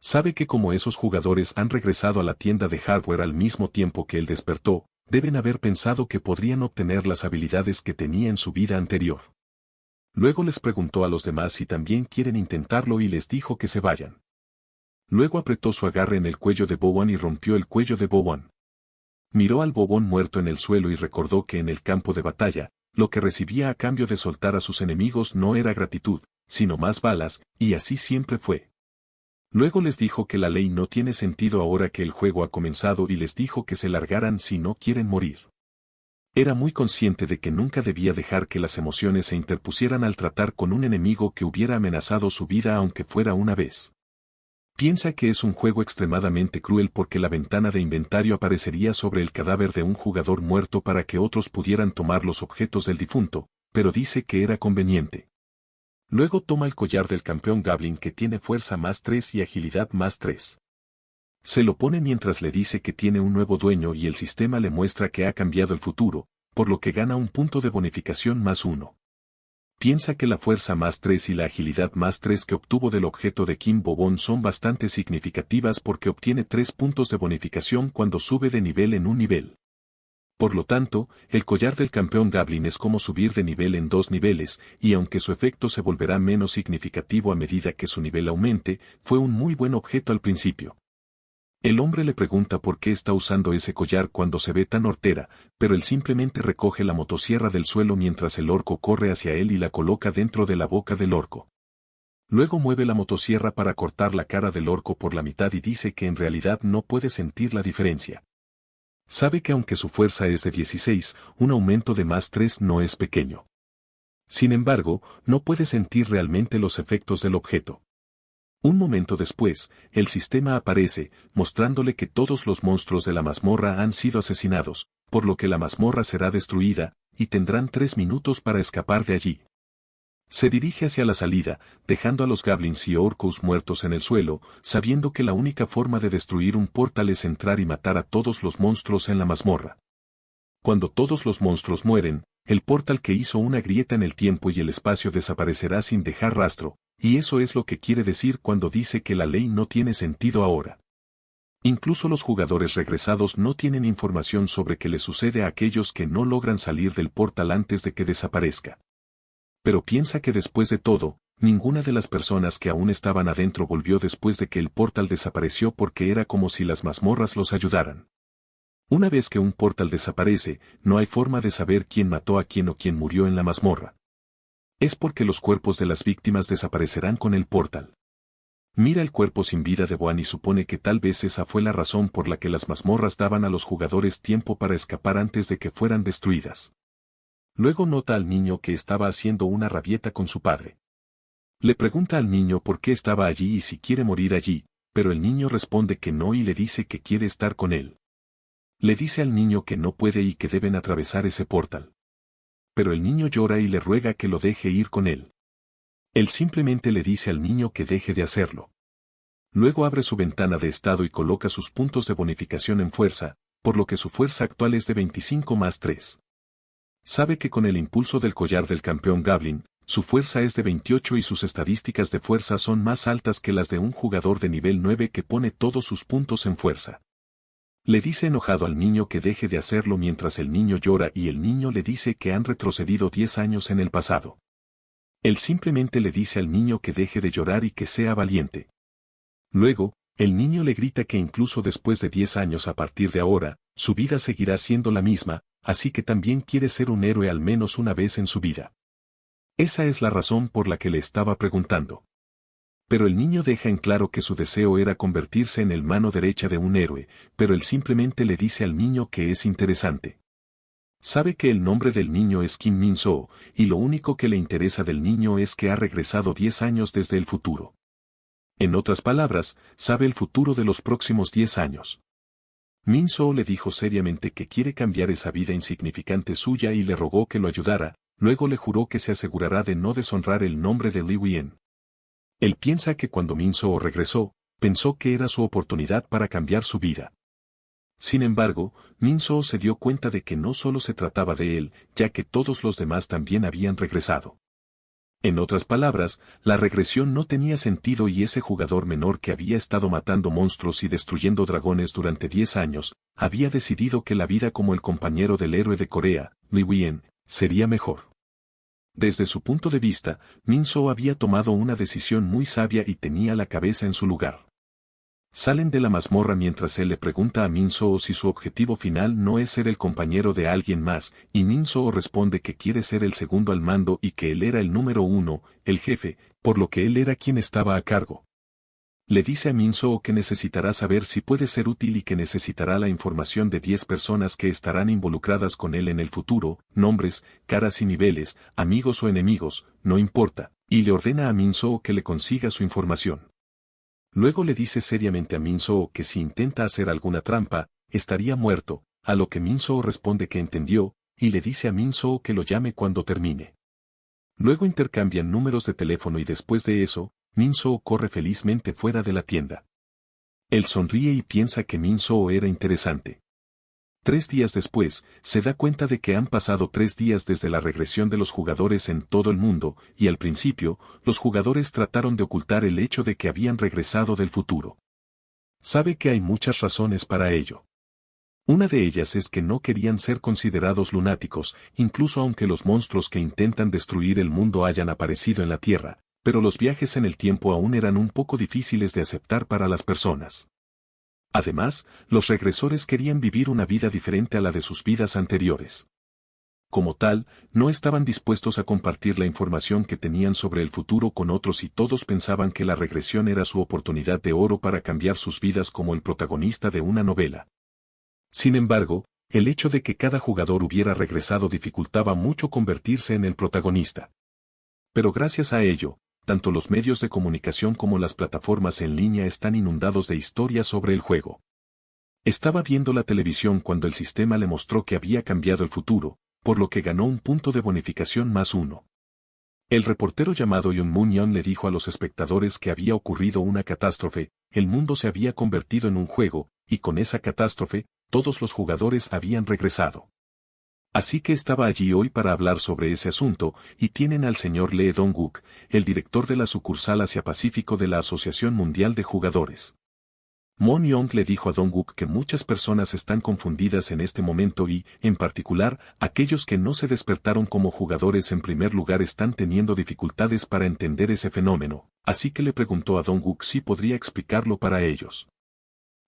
Sabe que como esos jugadores han regresado a la tienda de hardware al mismo tiempo que él despertó, deben haber pensado que podrían obtener las habilidades que tenía en su vida anterior. Luego les preguntó a los demás si también quieren intentarlo y les dijo que se vayan. Luego apretó su agarre en el cuello de Bobón y rompió el cuello de Bobón. Miró al Bobón muerto en el suelo y recordó que en el campo de batalla, lo que recibía a cambio de soltar a sus enemigos no era gratitud, sino más balas, y así siempre fue. Luego les dijo que la ley no tiene sentido ahora que el juego ha comenzado y les dijo que se largaran si no quieren morir. Era muy consciente de que nunca debía dejar que las emociones se interpusieran al tratar con un enemigo que hubiera amenazado su vida aunque fuera una vez. Piensa que es un juego extremadamente cruel porque la ventana de inventario aparecería sobre el cadáver de un jugador muerto para que otros pudieran tomar los objetos del difunto, pero dice que era conveniente. Luego toma el collar del campeón Goblin que tiene fuerza +3 y agilidad +3. Se lo pone mientras le dice que tiene un nuevo dueño y el sistema le muestra que ha cambiado el futuro, por lo que gana un punto de bonificación +1. Piensa que la fuerza +3 y la agilidad +3 que obtuvo del objeto de Kim Bobón son bastante significativas porque obtiene 3 puntos de bonificación cuando sube de nivel en un nivel. Por lo tanto, el collar del campeón Goblin es como subir de nivel en 2 niveles, y aunque su efecto se volverá menos significativo a medida que su nivel aumente, fue un muy buen objeto al principio. El hombre le pregunta por qué está usando ese collar cuando se ve tan hortera, pero él simplemente recoge la motosierra del suelo mientras el orco corre hacia él y la coloca dentro de la boca del orco. Luego mueve la motosierra para cortar la cara del orco por la mitad y dice que en realidad no puede sentir la diferencia. Sabe que aunque su fuerza es de 16, un aumento de más 3 no es pequeño. Sin embargo, no puede sentir realmente los efectos del objeto. Un momento después, el sistema aparece, mostrándole que todos los monstruos de la mazmorra han sido asesinados, por lo que la mazmorra será destruida, y tendrán 3 minutos para escapar de allí. Se dirige hacia la salida, dejando a los goblins y orcos muertos en el suelo, sabiendo que la única forma de destruir un portal es entrar y matar a todos los monstruos en la mazmorra. Cuando todos los monstruos mueren, el portal que hizo una grieta en el tiempo y el espacio desaparecerá sin dejar rastro, y eso es lo que quiere decir cuando dice que la ley no tiene sentido ahora. Incluso los jugadores regresados no tienen información sobre qué le sucede a aquellos que no logran salir del portal antes de que desaparezca. Pero piensa que después de todo, ninguna de las personas que aún estaban adentro volvió después de que el portal desapareció porque era como si las mazmorras los ayudaran. Una vez que un portal desaparece, no hay forma de saber quién mató a quién o quién murió en la mazmorra. Es porque los cuerpos de las víctimas desaparecerán con el portal. Mira el cuerpo sin vida de Boan y supone que tal vez esa fue la razón por la que las mazmorras daban a los jugadores tiempo para escapar antes de que fueran destruidas. Luego nota al niño que estaba haciendo una rabieta con su padre. Le pregunta al niño por qué estaba allí y si quiere morir allí, pero el niño responde que no y le dice que quiere estar con él. Le dice al niño que no puede y que deben atravesar ese portal. Pero el niño llora y le ruega que lo deje ir con él. Él simplemente le dice al niño que deje de hacerlo. Luego abre su ventana de estado y coloca sus puntos de bonificación en fuerza, por lo que su fuerza actual es de 25 más 3. Sabe que con el impulso del collar del campeón Goblin, su fuerza es de 28 y sus estadísticas de fuerza son más altas que las de un jugador de nivel 9 que pone todos sus puntos en fuerza. Le dice enojado al niño que deje de hacerlo mientras el niño llora y el niño le dice que han retrocedido 10 años en el pasado. Él simplemente le dice al niño que deje de llorar y que sea valiente. Luego, el niño le grita que incluso después de 10 años a partir de ahora, su vida seguirá siendo la misma, así que también quiere ser un héroe al menos una vez en su vida. Esa es la razón por la que le estaba preguntando. Pero el niño deja en claro que su deseo era convertirse en el mano derecha de un héroe, pero él simplemente le dice al niño que es interesante. Sabe que el nombre del niño es Kim Min-soo, y lo único que le interesa del niño es que ha regresado 10 años desde el futuro. En otras palabras, sabe el futuro de los próximos 10 años. Min-soo le dijo seriamente que quiere cambiar esa vida insignificante suya y le rogó que lo ayudara, luego le juró que se asegurará de no deshonrar el nombre de Li Wien. Él piensa que cuando Min-soo regresó, pensó que era su oportunidad para cambiar su vida. Sin embargo, Min-soo se dio cuenta de que no solo se trataba de él, ya que todos los demás también habían regresado. En otras palabras, la regresión no tenía sentido y ese jugador menor que había estado matando monstruos y destruyendo dragones durante 10 años, había decidido que la vida como el compañero del héroe de Corea, Li Wien, sería mejor. Desde su punto de vista, Min-soo había tomado una decisión muy sabia y tenía la cabeza en su lugar. Salen de la mazmorra mientras él le pregunta a Min-soo si su objetivo final no es ser el compañero de alguien más, y Min-soo responde que quiere ser el segundo al mando y que él era el número 1, el jefe, por lo que él era quien estaba a cargo. Le dice a Min-soo que necesitará saber si puede ser útil y que necesitará la información de 10 personas que estarán involucradas con él en el futuro, nombres, caras y niveles, amigos o enemigos, no importa, y le ordena a Min-soo que le consiga su información. Luego le dice seriamente a Min-soo que si intenta hacer alguna trampa, estaría muerto, a lo que Min-soo responde que entendió, y le dice a Min-soo que lo llame cuando termine. Luego intercambian números de teléfono y después de eso, Min-soo corre felizmente fuera de la tienda. Él sonríe y piensa que Min-soo era interesante. 3 días después, se da cuenta de que han pasado 3 días desde la regresión de los jugadores en todo el mundo, y al principio, los jugadores trataron de ocultar el hecho de que habían regresado del futuro. Sabe que hay muchas razones para ello. Una de ellas es que no querían ser considerados lunáticos, incluso aunque los monstruos que intentan destruir el mundo hayan aparecido en la Tierra, pero los viajes en el tiempo aún eran un poco difíciles de aceptar para las personas. Además, los regresores querían vivir una vida diferente a la de sus vidas anteriores. como tal, no estaban dispuestos a compartir la información que tenían sobre el futuro con otros y todos pensaban que la regresión era su oportunidad de oro para cambiar sus vidas como el protagonista de una novela. Sin embargo, el hecho de que cada jugador hubiera regresado dificultaba mucho convertirse en el protagonista. Pero gracias a ello, tanto los medios de comunicación como las plataformas en línea están inundados de historias sobre el juego. Estaba viendo la televisión cuando el sistema le mostró que había cambiado el futuro, por lo que ganó un punto de bonificación +1. El reportero llamado Yoon Moon-yeon le dijo a los espectadores que había ocurrido una catástrofe, el mundo se había convertido en un juego, y con esa catástrofe, todos los jugadores habían regresado. Así que estaba allí hoy para hablar sobre ese asunto, y tienen al señor Lee Dong-guk, el director de la sucursal Asia-Pacífico de la Asociación Mundial de Jugadores. Moon-yeon le dijo a Dong-guk que muchas personas están confundidas en este momento y, en particular, aquellos que no se despertaron como jugadores en primer lugar están teniendo dificultades para entender ese fenómeno, así que le preguntó a Dong-guk si podría explicarlo para ellos.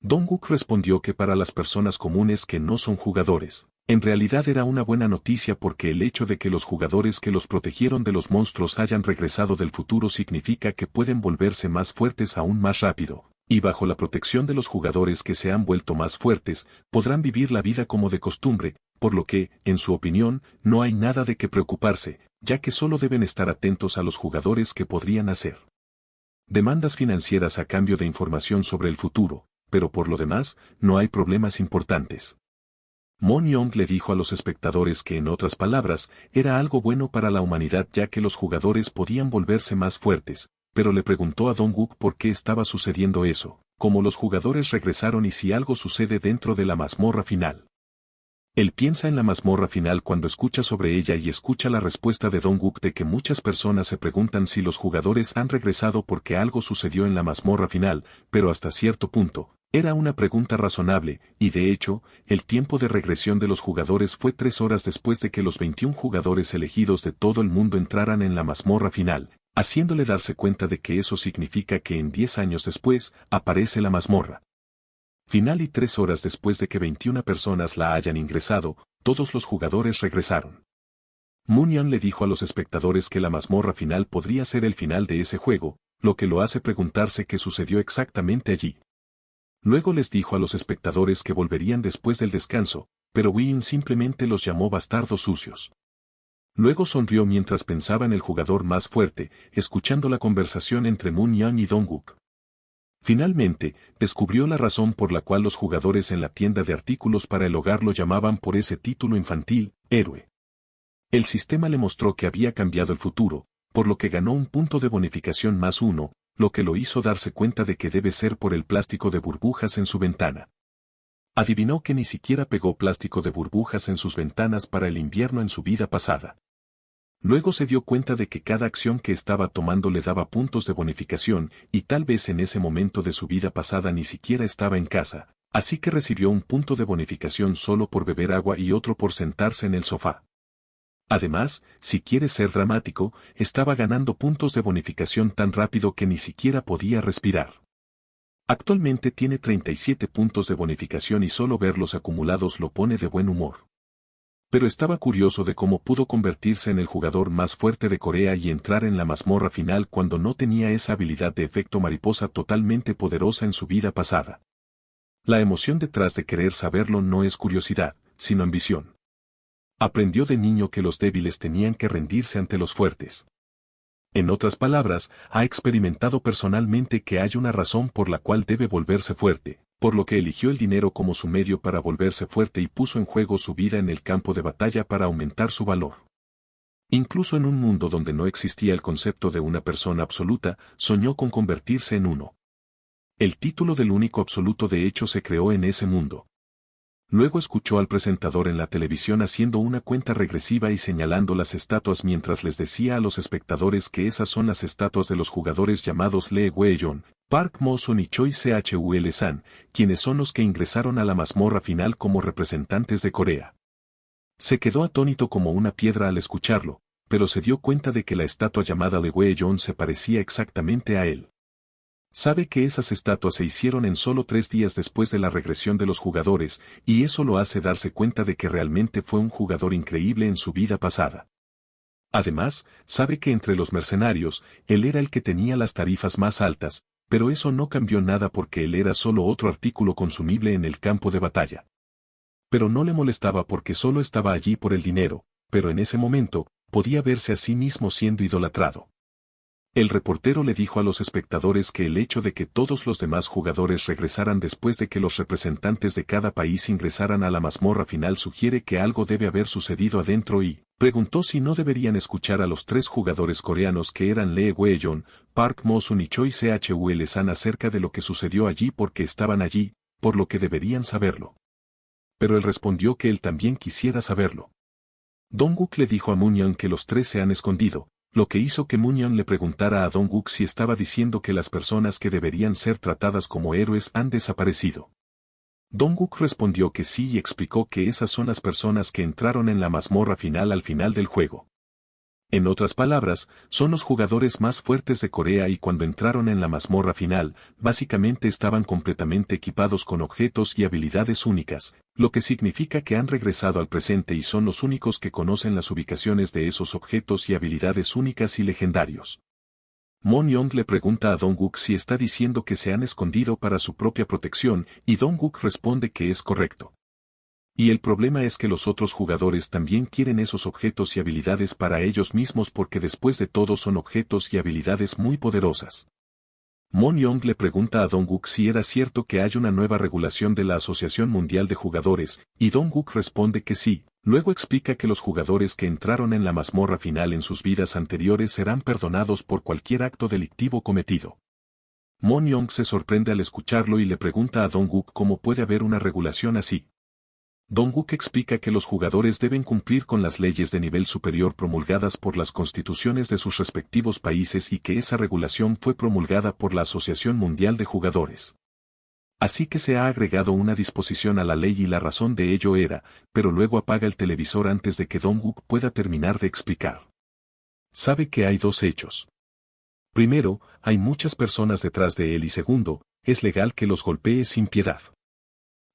Dong-guk respondió que para las personas comunes que no son jugadores, en realidad era una buena noticia porque el hecho de que los jugadores que los protegieron de los monstruos hayan regresado del futuro significa que pueden volverse más fuertes aún más rápido. Y bajo la protección de los jugadores que se han vuelto más fuertes, podrán vivir la vida como de costumbre, por lo que, en su opinión, no hay nada de qué preocuparse, ya que solo deben estar atentos a los jugadores que podrían hacer demandas financieras a cambio de información sobre el futuro, pero por lo demás, no hay problemas importantes. Moon-yeon le dijo a los espectadores que en otras palabras, era algo bueno para la humanidad ya que los jugadores podían volverse más fuertes, pero le preguntó a Dong-guk por qué estaba sucediendo eso, cómo los jugadores regresaron y si algo sucede dentro de la mazmorra final. Él piensa en la mazmorra final cuando escucha sobre ella y escucha la respuesta de Dong-guk de que muchas personas se preguntan si los jugadores han regresado porque algo sucedió en la mazmorra final, pero hasta cierto punto, era una pregunta razonable, y de hecho, el tiempo de regresión de los jugadores fue 3 horas después de que los 21 jugadores elegidos de todo el mundo entraran en la mazmorra final, haciéndole darse cuenta de que eso significa que en 10 años después, aparece la mazmorra final y 3 horas después de que 21 personas la hayan ingresado, todos los jugadores regresaron. Moon-yeon le dijo a los espectadores que la mazmorra final podría ser el final de ese juego, lo que lo hace preguntarse qué sucedió exactamente allí. Luego les dijo a los espectadores que volverían después del descanso, pero Win simplemente los llamó bastardos sucios. Luego sonrió mientras pensaba en el jugador más fuerte, escuchando la conversación entre Moon-yeon y Dong-guk. Finalmente, descubrió la razón por la cual los jugadores en la tienda de artículos para el hogar lo llamaban por ese título infantil, héroe. El sistema le mostró que había cambiado el futuro, por lo que ganó un punto de bonificación +1, lo que lo hizo darse cuenta de que debe ser por el plástico de burbujas en su ventana. Adivinó que ni siquiera pegó plástico de burbujas en sus ventanas para el invierno en su vida pasada. Luego se dio cuenta de que cada acción que estaba tomando le daba puntos de bonificación, y tal vez en ese momento de su vida pasada ni siquiera estaba en casa, así que recibió un punto de bonificación solo por beber agua y otro por sentarse en el sofá. Además, si quiere ser dramático, estaba ganando puntos de bonificación tan rápido que ni siquiera podía respirar. Actualmente tiene 37 puntos de bonificación y solo verlos acumulados lo pone de buen humor. Pero estaba curioso de cómo pudo convertirse en el jugador más fuerte de Corea y entrar en la mazmorra final cuando no tenía esa habilidad de efecto mariposa totalmente poderosa en su vida pasada. La emoción detrás de querer saberlo no es curiosidad, sino ambición. Aprendió de niño que los débiles tenían que rendirse ante los fuertes. En otras palabras, ha experimentado personalmente que hay una razón por la cual debe volverse fuerte, por lo que eligió el dinero como su medio para volverse fuerte y puso en juego su vida en el campo de batalla para aumentar su valor. Incluso en un mundo donde no existía el concepto de una persona absoluta, soñó con convertirse en uno. El título del único absoluto de hecho se creó en ese mundo. Luego escuchó al presentador en la televisión haciendo una cuenta regresiva y señalando las estatuas mientras les decía a los espectadores que esas son las estatuas de los jugadores llamados Lee Wei-yeon, Park Mo-sun y Choi Chul-san, quienes son los que ingresaron a la mazmorra final como representantes de Corea. Se quedó atónito como una piedra al escucharlo, pero se dio cuenta de que la estatua llamada Lee Wei-yeon se parecía exactamente a él. Sabe que esas estatuas se hicieron en solo 3 días después de la regresión de los jugadores, y eso lo hace darse cuenta de que realmente fue un jugador increíble en su vida pasada. Además, sabe que entre los mercenarios, él era el que tenía las tarifas más altas, pero eso no cambió nada porque él era solo otro artículo consumible en el campo de batalla. Pero no le molestaba porque solo estaba allí por el dinero, pero en ese momento, podía verse a sí mismo siendo idolatrado. El reportero le dijo a los espectadores que el hecho de que todos los demás jugadores regresaran después de que los representantes de cada país ingresaran a la mazmorra final sugiere que algo debe haber sucedido adentro y preguntó si no deberían escuchar a los 3 jugadores coreanos que eran Lee Wei-yeon, Park Mo-sun y Choi Chul-san acerca de lo que sucedió allí porque estaban allí, por lo que deberían saberlo. Pero él respondió que él también quisiera saberlo. Dong-guk le dijo a Moon-yeon que los 3 se han escondido, lo que hizo que Moon-yeon le preguntara a Dong-guk si estaba diciendo que las personas que deberían ser tratadas como héroes han desaparecido. Dong-guk respondió que sí y explicó que esas son las personas que entraron en la mazmorra final al final del juego. En otras palabras, son los jugadores más fuertes de Corea y cuando entraron en la mazmorra final, básicamente estaban completamente equipados con objetos y habilidades únicas, lo que significa que han regresado al presente y son los únicos que conocen las ubicaciones de esos objetos y habilidades únicas y legendarios. Moon-yeon le pregunta a Dong-guk si está diciendo que se han escondido para su propia protección y Dong-guk responde que es correcto. Y el problema es que los otros jugadores también quieren esos objetos y habilidades para ellos mismos porque después de todo son objetos y habilidades muy poderosas. Moon-yeon le pregunta a Dong-guk si era cierto que hay una nueva regulación de la Asociación Mundial de Jugadores, y Dong-guk responde que sí. Luego explica que los jugadores que entraron en la mazmorra final en sus vidas anteriores serán perdonados por cualquier acto delictivo cometido. Moon-yeon se sorprende al escucharlo y le pregunta a Dong-guk cómo puede haber una regulación así. Dong-guk explica que los jugadores deben cumplir con las leyes de nivel superior promulgadas por las constituciones de sus respectivos países y que esa regulación fue promulgada por la Asociación Mundial de Jugadores. Así que se ha agregado una disposición a la ley y la razón de ello era, pero luego apaga el televisor antes de que Dong-guk pueda terminar de explicar. Sabe que hay 2 hechos. Primero, hay muchas personas detrás de él y segundo, es legal que los golpee sin piedad.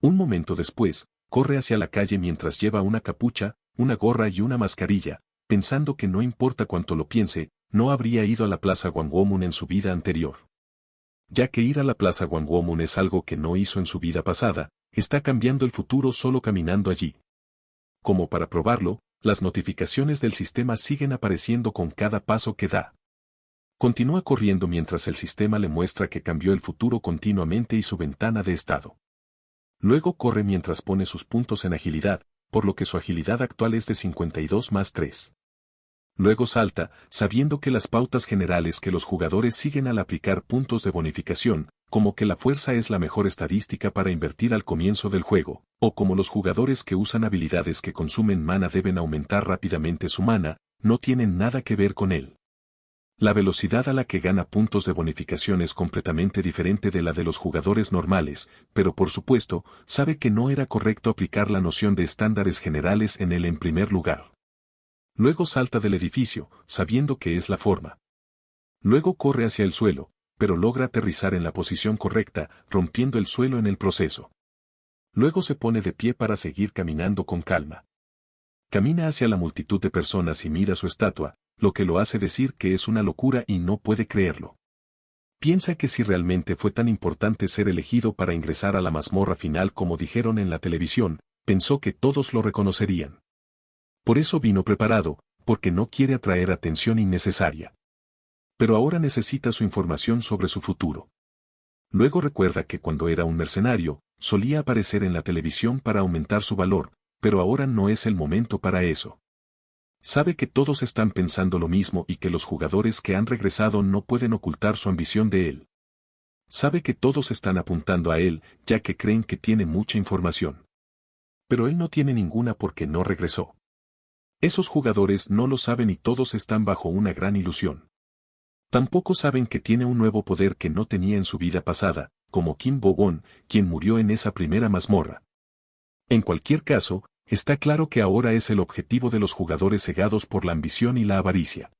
Un momento después, corre hacia la calle mientras lleva una capucha, una gorra y una mascarilla, pensando que no importa cuánto lo piense, no habría ido a la Plaza Gwanghwamun en su vida anterior. Ya que ir a la Plaza Gwanghwamun es algo que no hizo en su vida pasada, está cambiando el futuro solo caminando allí. Como para probarlo, las notificaciones del sistema siguen apareciendo con cada paso que da. Continúa corriendo mientras el sistema le muestra que cambió el futuro continuamente y su ventana de estado. Luego corre mientras pone sus puntos en agilidad, por lo que su agilidad actual es de 52 más 3. Luego salta, sabiendo que las pautas generales que los jugadores siguen al aplicar puntos de bonificación, como que la fuerza es la mejor estadística para invertir al comienzo del juego, o como los jugadores que usan habilidades que consumen mana deben aumentar rápidamente su mana, no tienen nada que ver con él. La velocidad a la que gana puntos de bonificación es completamente diferente de la de los jugadores normales, pero por supuesto, sabe que no era correcto aplicar la noción de estándares generales en él en primer lugar. Luego salta del edificio, sabiendo que es la forma. Luego corre hacia el suelo, pero logra aterrizar en la posición correcta, rompiendo el suelo en el proceso. Luego se pone de pie para seguir caminando con calma. Camina hacia la multitud de personas y mira su estatua, lo que lo hace decir que es una locura y no puede creerlo. Piensa que si realmente fue tan importante ser elegido para ingresar a la mazmorra final como dijeron en la televisión, pensó que todos lo reconocerían. Por eso vino preparado, porque no quiere atraer atención innecesaria. Pero ahora necesita su información sobre su futuro. Luego recuerda que cuando era un mercenario, solía aparecer en la televisión para aumentar su valor, pero ahora no es el momento para eso. Sabe que todos están pensando lo mismo y que los jugadores que han regresado no pueden ocultar su ambición de él. Sabe que todos están apuntando a él, ya que creen que tiene mucha información. Pero él no tiene ninguna porque no regresó. Esos jugadores no lo saben y todos están bajo una gran ilusión. Tampoco saben que tiene un nuevo poder que no tenía en su vida pasada, como Kim Bo-won, quien murió en esa primera mazmorra. En cualquier caso, está claro que ahora es el objetivo de los jugadores cegados por la ambición y la avaricia.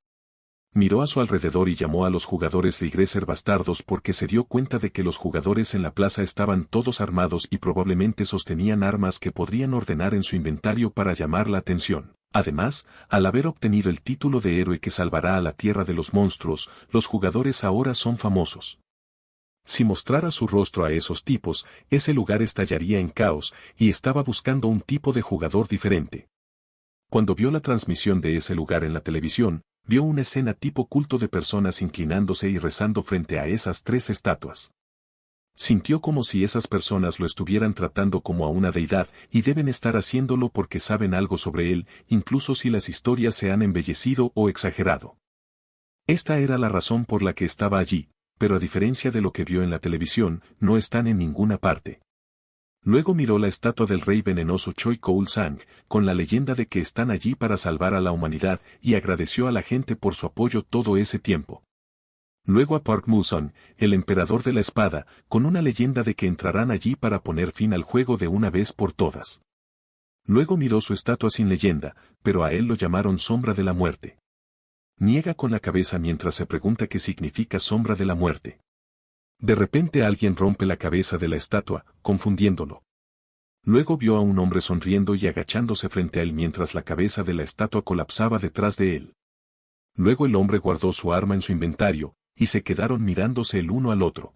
Miró a su alrededor y llamó a los jugadores Rigresser bastardos porque se dio cuenta de que los jugadores en la plaza estaban todos armados y probablemente sostenían armas que podrían ordenar en su inventario para llamar la atención. Además, al haber obtenido el título de héroe que salvará a la tierra de los monstruos, los jugadores ahora son famosos. Si mostrara su rostro a esos tipos, ese lugar estallaría en caos, y estaba buscando un tipo de jugador diferente. Cuando vio la transmisión de ese lugar en la televisión, vio una escena tipo culto de personas inclinándose y rezando frente a esas 3 estatuas. Sintió como si esas personas lo estuvieran tratando como a una deidad y deben estar haciéndolo porque saben algo sobre él, incluso si las historias se han embellecido o exagerado. Esta era la razón por la que estaba allí, pero a diferencia de lo que vio en la televisión, no están en ninguna parte. Luego miró la estatua del rey venenoso Choi Koul-sang, con la leyenda de que están allí para salvar a la humanidad, y agradeció a la gente por su apoyo todo ese tiempo. Luego a Park Mu-sung, el emperador de la espada, con una leyenda de que entrarán allí para poner fin al juego de una vez por todas. Luego miró su estatua sin leyenda, pero a él lo llamaron Sombra de la Muerte. Niega con la cabeza mientras se pregunta qué significa Sombra de la Muerte. De repente alguien rompe la cabeza de la estatua, confundiéndolo. Luego vio a un hombre sonriendo y agachándose frente a él mientras la cabeza de la estatua colapsaba detrás de él. Luego el hombre guardó su arma en su inventario, y se quedaron mirándose el uno al otro.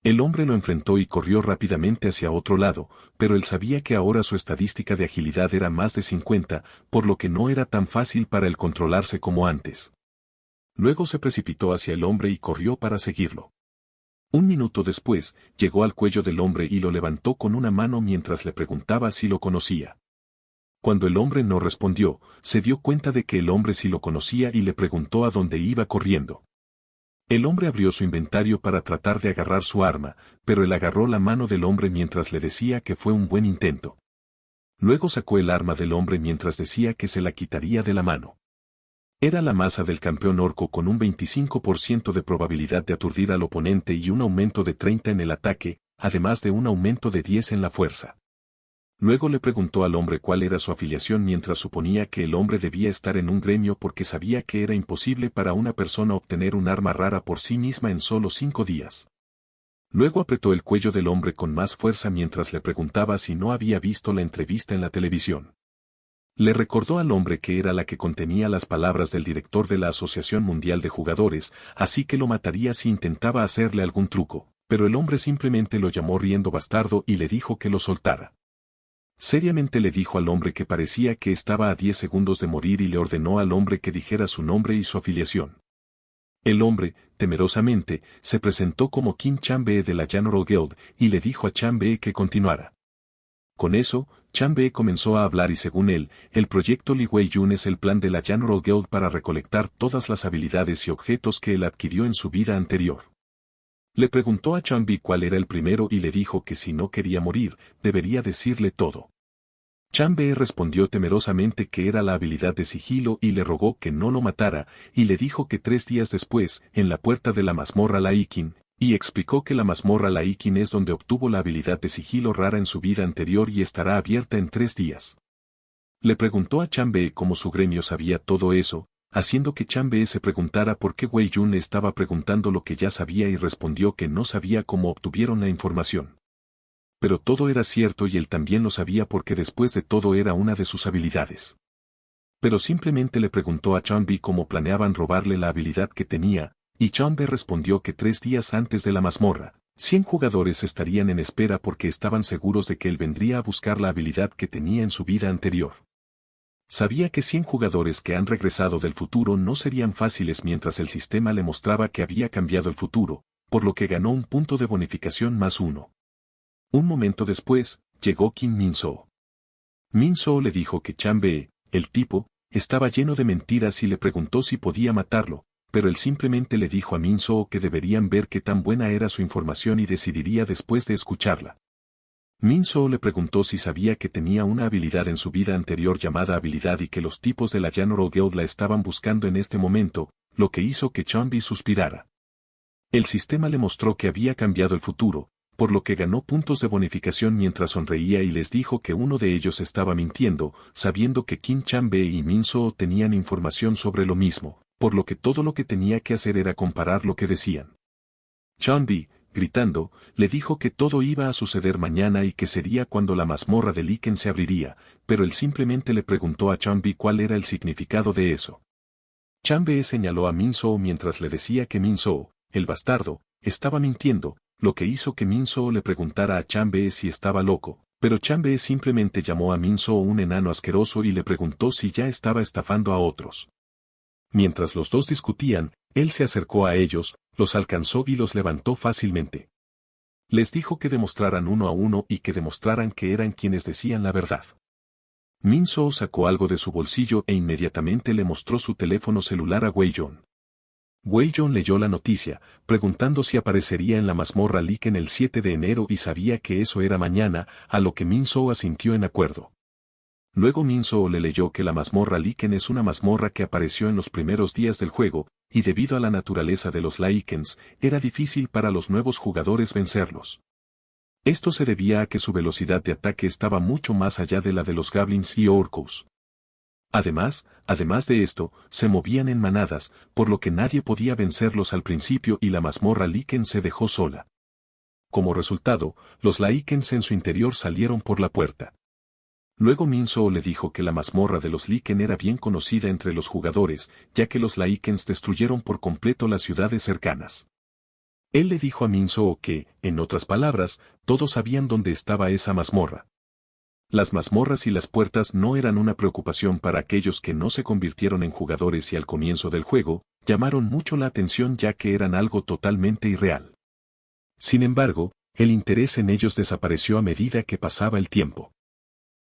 El hombre lo enfrentó y corrió rápidamente hacia otro lado, pero él sabía que ahora su estadística de agilidad era más de 50, por lo que no era tan fácil para él controlarse como antes. Luego se precipitó hacia el hombre y corrió para seguirlo. Un minuto después, llegó al cuello del hombre y lo levantó con una mano mientras le preguntaba si lo conocía. Cuando el hombre no respondió, se dio cuenta de que el hombre sí lo conocía y le preguntó a dónde iba corriendo. El hombre abrió su inventario para tratar de agarrar su arma, pero él agarró la mano del hombre mientras le decía que fue un buen intento. Luego sacó el arma del hombre mientras decía que se la quitaría de la mano. Era la masa del campeón orco con un 25% de probabilidad de aturdir al oponente y un aumento de 30 en el ataque, además de un aumento de 10 en la fuerza. Luego le preguntó al hombre cuál era su afiliación mientras suponía que el hombre debía estar en un gremio porque sabía que era imposible para una persona obtener un arma rara por sí misma en solo 5 días. Luego apretó el cuello del hombre con más fuerza mientras le preguntaba si no había visto la entrevista en la televisión. Le recordó al hombre que era la que contenía las palabras del director de la Asociación Mundial de Jugadores, así que lo mataría si intentaba hacerle algún truco, pero el hombre simplemente lo llamó riendo bastardo y le dijo que lo soltara. Seriamente le dijo al hombre que parecía que estaba a 10 segundos de morir y le ordenó al hombre que dijera su nombre y su afiliación. El hombre, temerosamente, se presentó como Kim Chan-be de la General Guild y le dijo a Chan-be que continuara. Con eso, Chan-be comenzó a hablar y según él, el proyecto Li Wei-yun es el plan de la General Guild para recolectar todas las habilidades y objetos que él adquirió en su vida anterior. Le preguntó a Chan-be cuál era el primero y le dijo que si no quería morir, debería decirle todo. Chan-be respondió temerosamente que era la habilidad de sigilo y le rogó que no lo matara, y le dijo que 3 días después, en la puerta de la mazmorra Laikin, y explicó que la mazmorra Laikin es donde obtuvo la habilidad de sigilo rara en su vida anterior y estará abierta en 3 días. Le preguntó a Chan-be cómo su gremio sabía todo eso, haciendo que Chan-be se preguntara por qué Wei-yun le estaba preguntando lo que ya sabía y respondió que no sabía cómo obtuvieron la información. Pero todo era cierto y él también lo sabía porque después de todo era una de sus habilidades. Pero simplemente le preguntó a Chan-be cómo planeaban robarle la habilidad que tenía, y Chan-be respondió que 3 días antes de la mazmorra, 100 jugadores estarían en espera porque estaban seguros de que él vendría a buscar la habilidad que tenía en su vida anterior. Sabía que 100 jugadores que han regresado del futuro no serían fáciles mientras el sistema le mostraba que había cambiado el futuro, por lo que ganó un punto de bonificación +1. Un momento después, llegó Kim Min-soo. Min-soo le dijo que Chan-be, el tipo, estaba lleno de mentiras y le preguntó si podía matarlo, pero él simplemente le dijo a Min-soo que deberían ver qué tan buena era su información y decidiría después de escucharla. Min-soo le preguntó si sabía que tenía una habilidad en su vida anterior llamada habilidad y que los tipos de la General Guild la estaban buscando en este momento, lo que hizo que Chan-be suspirara. El sistema le mostró que había cambiado el futuro, por lo que ganó puntos de bonificación mientras sonreía y les dijo que uno de ellos estaba mintiendo, sabiendo que Kim Chan-be y Min-soo tenían información sobre lo mismo, por lo que todo lo que tenía que hacer era comparar lo que decían. Chun-Bi, gritando, le dijo que todo iba a suceder mañana y que sería cuando la mazmorra de Liken se abriría, pero él simplemente le preguntó a Chun-Bi cuál era el significado de eso. Chun-Bi señaló a Min-soo mientras le decía que Min-soo, el bastardo, estaba mintiendo, lo que hizo que Min-soo le preguntara a Chun-Bi si estaba loco, pero Chun-Bi simplemente llamó a Min-soo un enano asqueroso y le preguntó si ya estaba estafando a otros. Mientras los dos discutían, él se acercó a ellos, los alcanzó y los levantó fácilmente. Les dijo que demostraran uno a uno y que demostraran que eran quienes decían la verdad. Min-soo sacó algo de su bolsillo e inmediatamente le mostró su teléfono celular a Wei-Jon. Wei-Jon leyó la noticia, preguntando si aparecería en la mazmorra Liken el 7 de enero y sabía que eso era mañana, a lo que Min-soo asintió en acuerdo. Luego Min-soo le leyó que la mazmorra Liken es una mazmorra que apareció en los primeros días del juego, y debido a la naturaleza de los Likens, era difícil para los nuevos jugadores vencerlos. Esto se debía a que su velocidad de ataque estaba mucho más allá de la de los Goblins y Orcos. Además de esto, se movían en manadas, por lo que nadie podía vencerlos al principio y la mazmorra Liken se dejó sola. Como resultado, los Likens en su interior salieron por la puerta. Luego Min-soo le dijo que la mazmorra de los Liken era bien conocida entre los jugadores, ya que los Likens destruyeron por completo las ciudades cercanas. Él le dijo a Min-soo que, en otras palabras, todos sabían dónde estaba esa mazmorra. Las mazmorras y las puertas no eran una preocupación para aquellos que no se convirtieron en jugadores y al comienzo del juego, llamaron mucho la atención ya que eran algo totalmente irreal. Sin embargo, el interés en ellos desapareció a medida que pasaba el tiempo.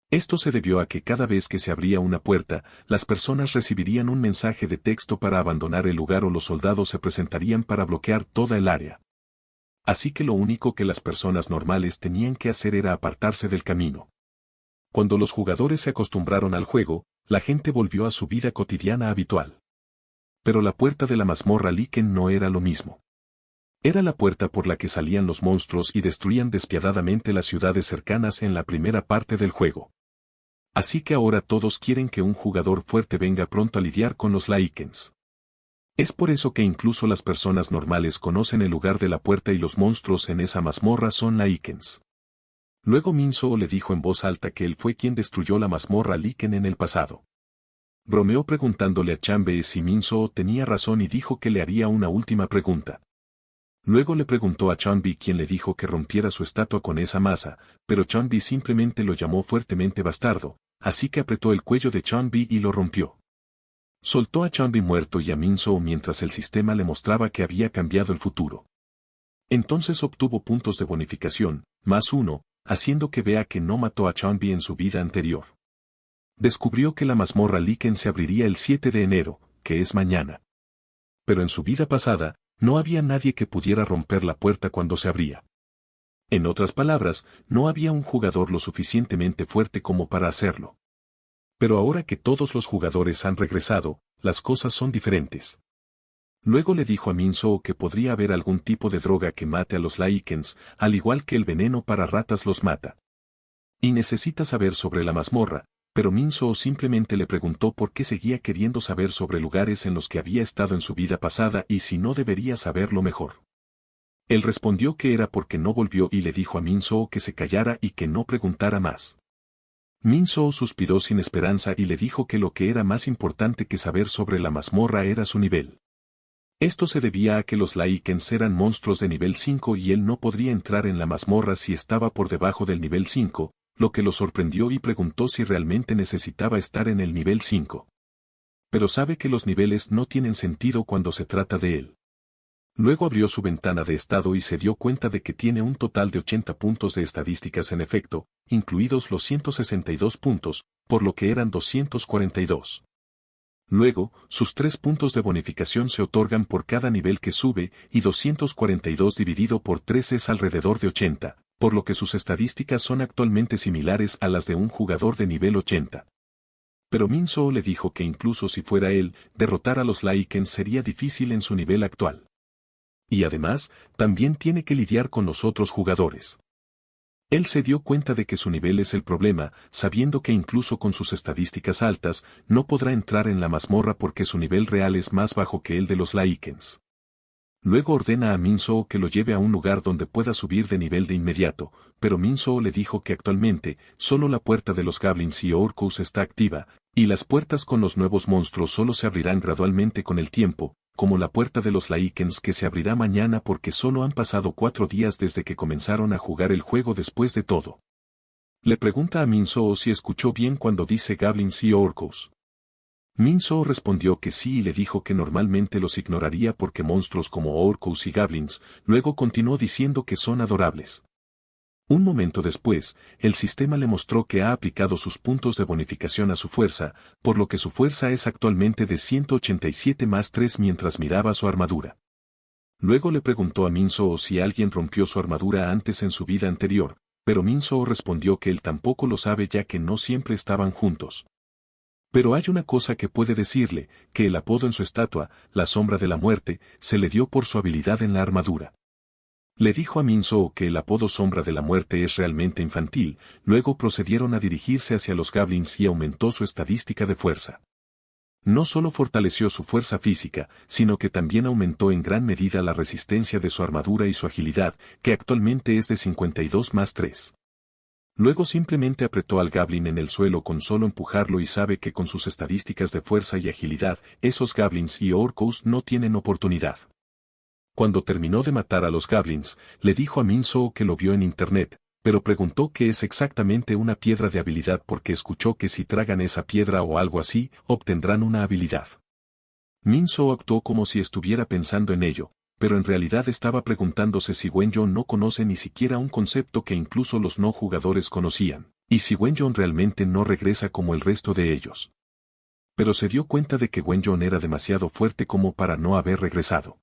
Esto se debió a que cada vez que se abría una puerta, las personas recibirían un mensaje de texto para abandonar el lugar o los soldados se presentarían para bloquear toda el área. Así que lo único que las personas normales tenían que hacer era apartarse del camino. Cuando los jugadores se acostumbraron al juego, la gente volvió a su vida cotidiana habitual. Pero la puerta de la mazmorra Liken no era lo mismo. Era la puerta por la que salían los monstruos y destruían despiadadamente las ciudades cercanas en la primera parte del juego. Así que ahora todos quieren que un jugador fuerte venga pronto a lidiar con los Likens. Es por eso que incluso las personas normales conocen el lugar de la puerta y los monstruos en esa mazmorra son Likens. Luego Min-soo le dijo en voz alta que él fue quien destruyó la mazmorra Liken en el pasado. Bromeó preguntándole a Chun-Bi si Min-soo tenía razón y dijo que le haría una última pregunta. Luego le preguntó a Chun-Bi quien le dijo que rompiera su estatua con esa masa, pero Chun-Bi simplemente lo llamó fuertemente bastardo, así que apretó el cuello de Chun-Bi y lo rompió. Soltó a Chun-Bi muerto y a Min-soo mientras el sistema le mostraba que había cambiado el futuro. Entonces obtuvo puntos de bonificación, +1, haciendo que vea que no mató a Chun-Bi en su vida anterior. Descubrió que la mazmorra Liken se abriría el 7 de enero, que es mañana. Pero en su vida pasada, no había nadie que pudiera romper la puerta cuando se abría. En otras palabras, no había un jugador lo suficientemente fuerte como para hacerlo. Pero ahora que todos los jugadores han regresado, las cosas son diferentes. Luego le dijo a Min-soo que podría haber algún tipo de droga que mate a los Likens, al igual que el veneno para ratas los mata. Y necesita saber sobre la mazmorra, pero Min-soo simplemente le preguntó por qué seguía queriendo saber sobre lugares en los que había estado en su vida pasada y si no debería saberlo mejor. Él respondió que era porque no volvió y le dijo a Min-soo que se callara y que no preguntara más. Min-soo suspiró sin esperanza y le dijo que lo que era más importante que saber sobre la mazmorra era su nivel. Esto se debía a que los Likens eran monstruos de nivel 5 y él no podría entrar en la mazmorra si estaba por debajo del nivel 5, lo que lo sorprendió y preguntó si realmente necesitaba estar en el nivel 5. Pero sabe que los niveles no tienen sentido cuando se trata de él. Luego abrió su ventana de estado y se dio cuenta de que tiene un total de 80 puntos de estadísticas en efecto, incluidos los 162 puntos, por lo que eran 242. Luego, sus 3 puntos de bonificación se otorgan por cada nivel que sube y 242 dividido por 3 es alrededor de 80, por lo que sus estadísticas son actualmente similares a las de un jugador de nivel 80. Pero Min-soo le dijo que incluso si fuera él, derrotar a los Likens sería difícil en su nivel actual. Y además, también tiene que lidiar con los otros jugadores. Él se dio cuenta de que su nivel es el problema, sabiendo que incluso con sus estadísticas altas, no podrá entrar en la mazmorra porque su nivel real es más bajo que el de los Lycans. Luego ordena a Minso que lo lleve a un lugar donde pueda subir de nivel de inmediato, pero Minso le dijo que actualmente, solo la puerta de los Goblins y Orcos está activa, y las puertas con los nuevos monstruos solo se abrirán gradualmente con el tiempo, como la puerta de los Lycans que se abrirá mañana porque solo han pasado 4 días desde que comenzaron a jugar el juego después de todo. Le pregunta a Minso si escuchó bien cuando dice Goblins y Orcos. Minso respondió que sí y le dijo que normalmente los ignoraría porque monstruos como Orcos y Goblins, luego continuó diciendo que son adorables. Un momento después, el sistema le mostró que ha aplicado sus puntos de bonificación a su fuerza, por lo que su fuerza es actualmente de 187 más 3 mientras miraba su armadura. Luego le preguntó a Minso si alguien rompió su armadura antes en su vida anterior, pero Minso respondió que él tampoco lo sabe ya que no siempre estaban juntos. Pero hay una cosa que puede decirle, que el apodo en su estatua, la sombra de la muerte, se le dio por su habilidad en la armadura. Le dijo a Minso que el apodo sombra de la muerte es realmente infantil, luego procedieron a dirigirse hacia los Goblins y aumentó su estadística de fuerza. No solo fortaleció su fuerza física, sino que también aumentó en gran medida la resistencia de su armadura y su agilidad, que actualmente es de 52 más 3. Luego simplemente apretó al Goblin en el suelo con solo empujarlo y sabe que con sus estadísticas de fuerza y agilidad, esos Goblins y Orcos no tienen oportunidad. Cuando terminó de matar a los Goblins, le dijo a Minso que lo vio en internet, pero preguntó qué es exactamente una piedra de habilidad porque escuchó que si tragan esa piedra o algo así, obtendrán una habilidad. Minso actuó como si estuviera pensando en ello, pero en realidad estaba preguntándose si Wenjon no conoce ni siquiera un concepto que incluso los no jugadores conocían, y si Wenjon realmente no regresa como el resto de ellos. Pero se dio cuenta de que Wenjon era demasiado fuerte como para no haber regresado.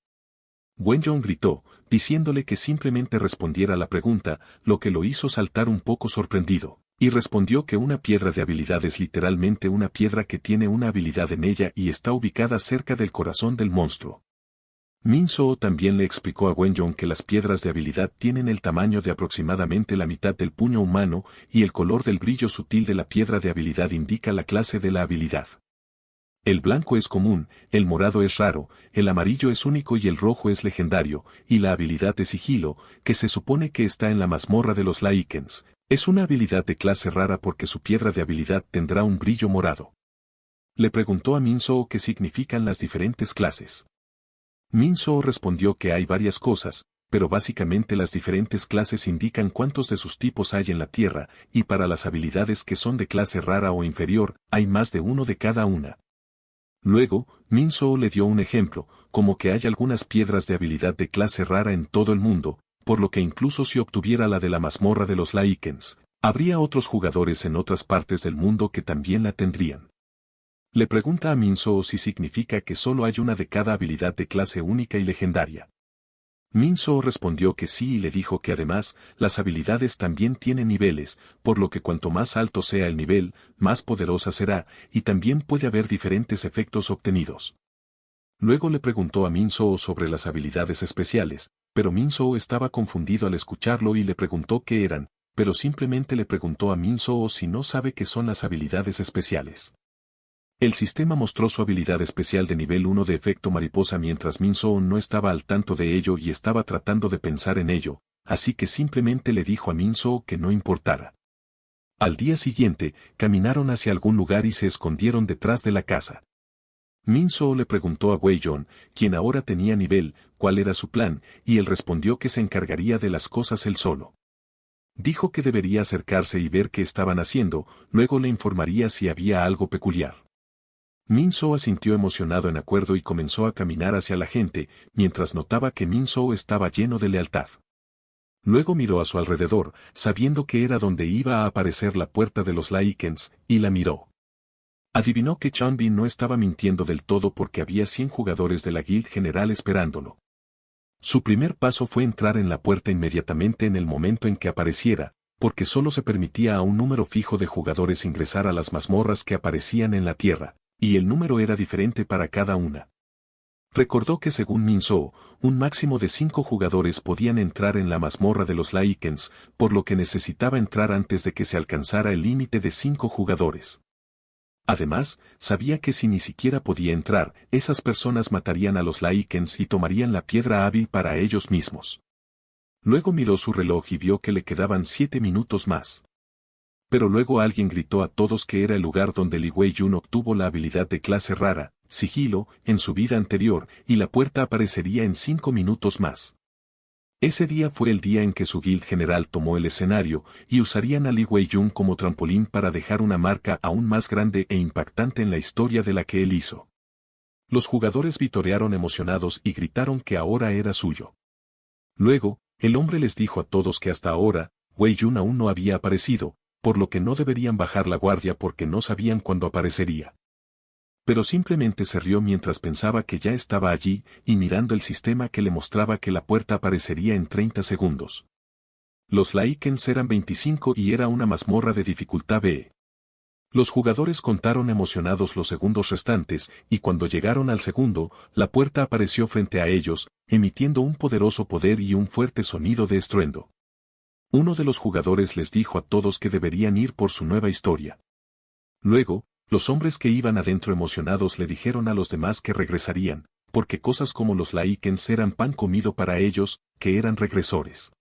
Wenjon gritó, diciéndole que simplemente respondiera la pregunta, lo que lo hizo saltar un poco sorprendido, y respondió que una piedra de habilidad es literalmente una piedra que tiene una habilidad en ella y está ubicada cerca del corazón del monstruo. Minso también le explicó a Wenjon que las piedras de habilidad tienen el tamaño de aproximadamente la mitad del puño humano y el color del brillo sutil de la piedra de habilidad indica la clase de la habilidad. El blanco es común, el morado es raro, el amarillo es único y el rojo es legendario, y la habilidad de sigilo, que se supone que está en la mazmorra de los Lycans, es una habilidad de clase rara porque su piedra de habilidad tendrá un brillo morado. Le preguntó a Minso qué significan las diferentes clases. Minso respondió que hay varias cosas, pero básicamente las diferentes clases indican cuántos de sus tipos hay en la Tierra, y para las habilidades que son de clase rara o inferior, hay más de uno de cada una. Luego, Minso le dio un ejemplo, como que hay algunas piedras de habilidad de clase rara en todo el mundo, por lo que incluso si obtuviera la de la mazmorra de los Lycans, habría otros jugadores en otras partes del mundo que también la tendrían. Le pregunta a Minso si significa que solo hay una de cada habilidad de clase única y legendaria. Minso respondió que sí y le dijo que además, las habilidades también tienen niveles, por lo que cuanto más alto sea el nivel, más poderosa será, y también puede haber diferentes efectos obtenidos. Luego le preguntó a Minso sobre las habilidades especiales, pero Minso estaba confundido al escucharlo y le preguntó qué eran, pero simplemente le preguntó a Minso si no sabe qué son las habilidades especiales. El sistema mostró su habilidad especial de nivel 1 de efecto mariposa mientras Minso no estaba al tanto de ello y estaba tratando de pensar en ello, así que simplemente le dijo a Minso que no importara. Al día siguiente, caminaron hacia algún lugar y se escondieron detrás de la casa. Minso le preguntó a Wenjon, quien ahora tenía nivel, cuál era su plan, y él respondió que se encargaría de las cosas él solo. Dijo que debería acercarse y ver qué estaban haciendo, luego le informaría si había algo peculiar. Minso asintió emocionado en acuerdo y comenzó a caminar hacia la gente, mientras notaba que Minso estaba lleno de lealtad. Luego miró a su alrededor, sabiendo que era donde iba a aparecer la puerta de los Lycans, y la miró. Adivinó que Chunbi no estaba mintiendo del todo porque había 100 jugadores de la Guild General esperándolo. Su primer paso fue entrar en la puerta inmediatamente en el momento en que apareciera, porque solo se permitía a un número fijo de jugadores ingresar a las mazmorras que aparecían en la Tierra, y el número era diferente para cada una. Recordó que según Minso, un máximo de 5 jugadores podían entrar en la mazmorra de los Lycans, por lo que necesitaba entrar antes de que se alcanzara el límite de 5 jugadores. Además, sabía que si ni siquiera podía entrar, esas personas matarían a los Lycans y tomarían la piedra hábil para ellos mismos. Luego miró su reloj y vio que le quedaban 7 minutos más. Pero luego alguien gritó a todos que era el lugar donde Li Weijun obtuvo la habilidad de clase rara, sigilo, en su vida anterior, y la puerta aparecería en 5 minutos más. Ese día fue el día en que su guild general tomó el escenario, y usarían a Li Weijun como trampolín para dejar una marca aún más grande e impactante en la historia de la que él hizo. Los jugadores vitorearon emocionados y gritaron que ahora era suyo. Luego, el hombre les dijo a todos que hasta ahora, Weijun aún no había aparecido, por lo que no deberían bajar la guardia porque no sabían cuándo aparecería. Pero simplemente se rió mientras pensaba que ya estaba allí y mirando el sistema que le mostraba que la puerta aparecería en 30 segundos. Los Lycans eran 25 y era una mazmorra de dificultad B. Los jugadores contaron emocionados los segundos restantes y cuando llegaron al segundo, la puerta apareció frente a ellos, emitiendo un poderoso poder y un fuerte sonido de estruendo. Uno de los jugadores les dijo a todos que deberían ir por su nueva historia. Luego, los hombres que iban adentro emocionados le dijeron a los demás que regresarían, porque cosas como los Lycans eran pan comido para ellos, que eran regresores.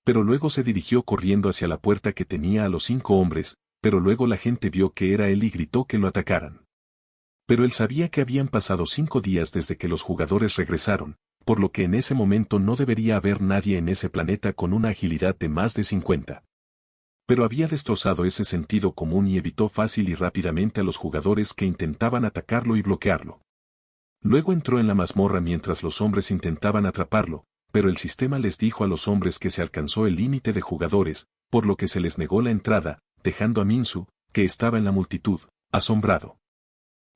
Pero luego se dirigió corriendo hacia la puerta que tenía a los 5 hombres, pero luego la gente vio que era él y gritó que lo atacaran. Pero él sabía que habían pasado 5 días desde que los jugadores regresaron, por lo que en ese momento no debería haber nadie en ese planeta con una agilidad de más de 50. Pero había destrozado ese sentido común y evitó fácil y rápidamente a los jugadores que intentaban atacarlo y bloquearlo. Luego entró en la mazmorra mientras los hombres intentaban atraparlo, pero el sistema les dijo a los hombres que se alcanzó el límite de jugadores, por lo que se les negó la entrada, dejando a Minsu, que estaba en la multitud, asombrado.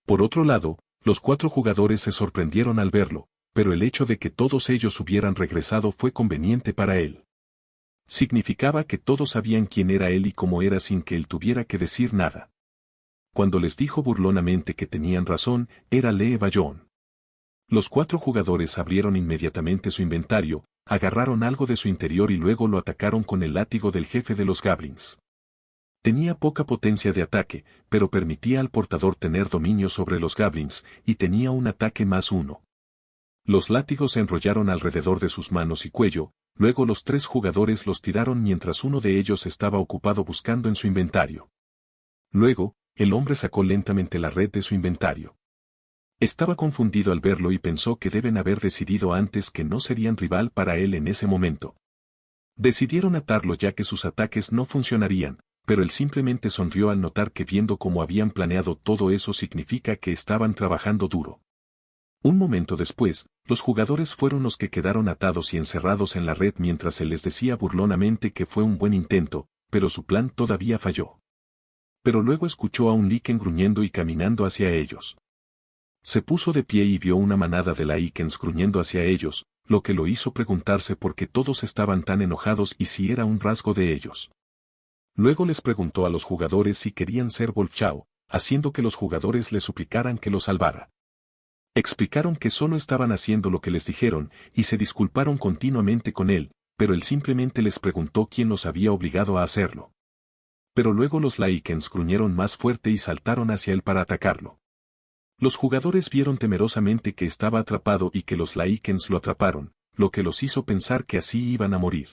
Por otro lado, los 4 jugadores se sorprendieron al verlo, pero el hecho de que todos ellos hubieran regresado fue conveniente para él. Significaba que todos sabían quién era él y cómo era sin que él tuviera que decir nada. Cuando les dijo burlonamente que tenían razón, era Lee Bayon. Los 4 jugadores abrieron inmediatamente su inventario, agarraron algo de su interior y luego lo atacaron con el látigo del jefe de los Goblins. Tenía poca potencia de ataque, pero permitía al portador tener dominio sobre los Goblins, y tenía un ataque +1. Los látigos se enrollaron alrededor de sus manos y cuello, luego los 3 jugadores los tiraron mientras uno de ellos estaba ocupado buscando en su inventario. Luego, el hombre sacó lentamente la red de su inventario. Estaba confundido al verlo y pensó que deben haber decidido antes que no serían rival para él en ese momento. Decidieron atarlo ya que sus ataques no funcionarían, pero él simplemente sonrió al notar que viendo cómo habían planeado todo eso significa que estaban trabajando duro. Un momento después, los jugadores fueron los que quedaron atados y encerrados en la red mientras él les decía burlonamente que fue un buen intento, pero su plan todavía falló. Pero luego escuchó a un Lycan gruñendo y caminando hacia ellos. Se puso de pie y vio una manada de Lycans gruñendo hacia ellos, lo que lo hizo preguntarse por qué todos estaban tan enojados y si era un rasgo de ellos. Luego les preguntó a los jugadores si querían ser Wolf Chao, haciendo que los jugadores le suplicaran que lo salvara. Explicaron que solo estaban haciendo lo que les dijeron, y se disculparon continuamente con él, pero él simplemente les preguntó quién los había obligado a hacerlo. Pero luego los Lycans gruñeron más fuerte y saltaron hacia él para atacarlo. Los jugadores vieron temerosamente que estaba atrapado y que los Lycans lo atraparon, lo que los hizo pensar que así iban a morir.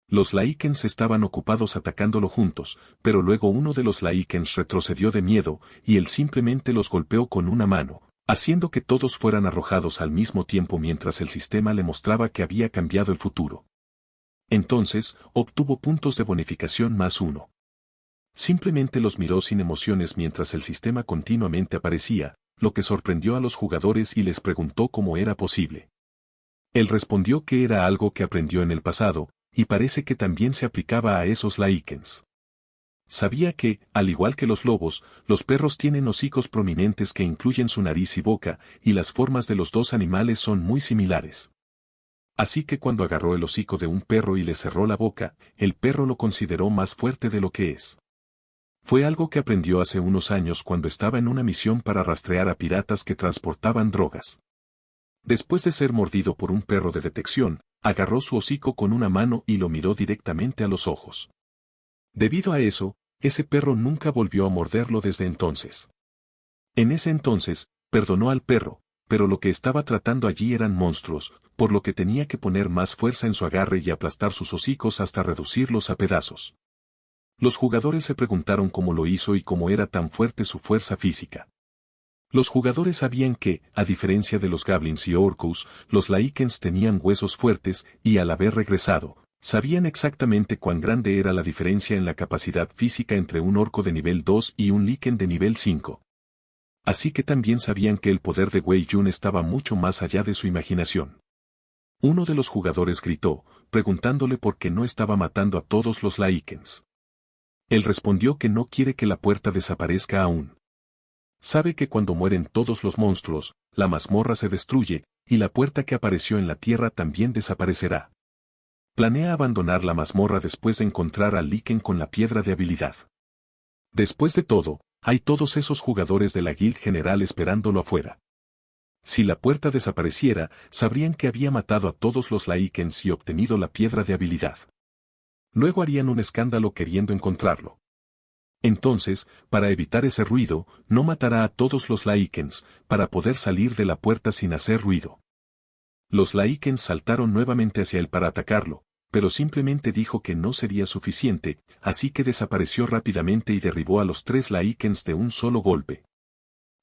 Los Lycans estaban ocupados atacándolo juntos, pero luego uno de los Lycans retrocedió de miedo, y él simplemente los golpeó con una mano, haciendo que todos fueran arrojados al mismo tiempo mientras el sistema le mostraba que había cambiado el futuro. Entonces, obtuvo puntos de bonificación +1. Simplemente los miró sin emociones mientras el sistema continuamente aparecía, lo que sorprendió a los jugadores y les preguntó cómo era posible. Él respondió que era algo que aprendió en el pasado, y parece que también se aplicaba a esos Lycans. Sabía que, al igual que los lobos, los perros tienen hocicos prominentes que incluyen su nariz y boca, y las formas de los 2 animales son muy similares. Así que cuando agarró el hocico de un perro y le cerró la boca, el perro lo consideró más fuerte de lo que es. Fue algo que aprendió hace unos años cuando estaba en una misión para rastrear a piratas que transportaban drogas. Después de ser mordido por un perro de detección, agarró su hocico con una mano y lo miró directamente a los ojos. Debido a eso, ese perro nunca volvió a morderlo desde entonces. En ese entonces, perdonó al perro, pero lo que estaba tratando allí eran monstruos, por lo que tenía que poner más fuerza en su agarre y aplastar sus hocicos hasta reducirlos a pedazos. Los jugadores se preguntaron cómo lo hizo y cómo era tan fuerte su fuerza física. Los jugadores sabían que, a diferencia de los goblins y orcos, los Lycans tenían huesos fuertes y al haber regresado, sabían exactamente cuán grande era la diferencia en la capacidad física entre un orco de nivel 2 y un Lycan de nivel 5. Así que también sabían que el poder de Wei Yun estaba mucho más allá de su imaginación. Uno de los jugadores gritó, preguntándole por qué no estaba matando a todos los Lycans. Él respondió que no quiere que la puerta desaparezca aún. Sabe que cuando mueren todos los monstruos, la mazmorra se destruye, y la puerta que apareció en la tierra también desaparecerá. Planea abandonar la mazmorra después de encontrar al Lycan con la piedra de habilidad. Después de todo, hay todos esos jugadores de la Guild General esperándolo afuera. Si la puerta desapareciera, sabrían que había matado a todos los Lycans y obtenido la piedra de habilidad. Luego harían un escándalo queriendo encontrarlo. Entonces, para evitar ese ruido, no matará a todos los Lycans, para poder salir de la puerta sin hacer ruido. Los Lycans saltaron nuevamente hacia él para atacarlo, pero simplemente dijo que no sería suficiente, así que desapareció rápidamente y derribó a los 3 Lycans de un solo golpe.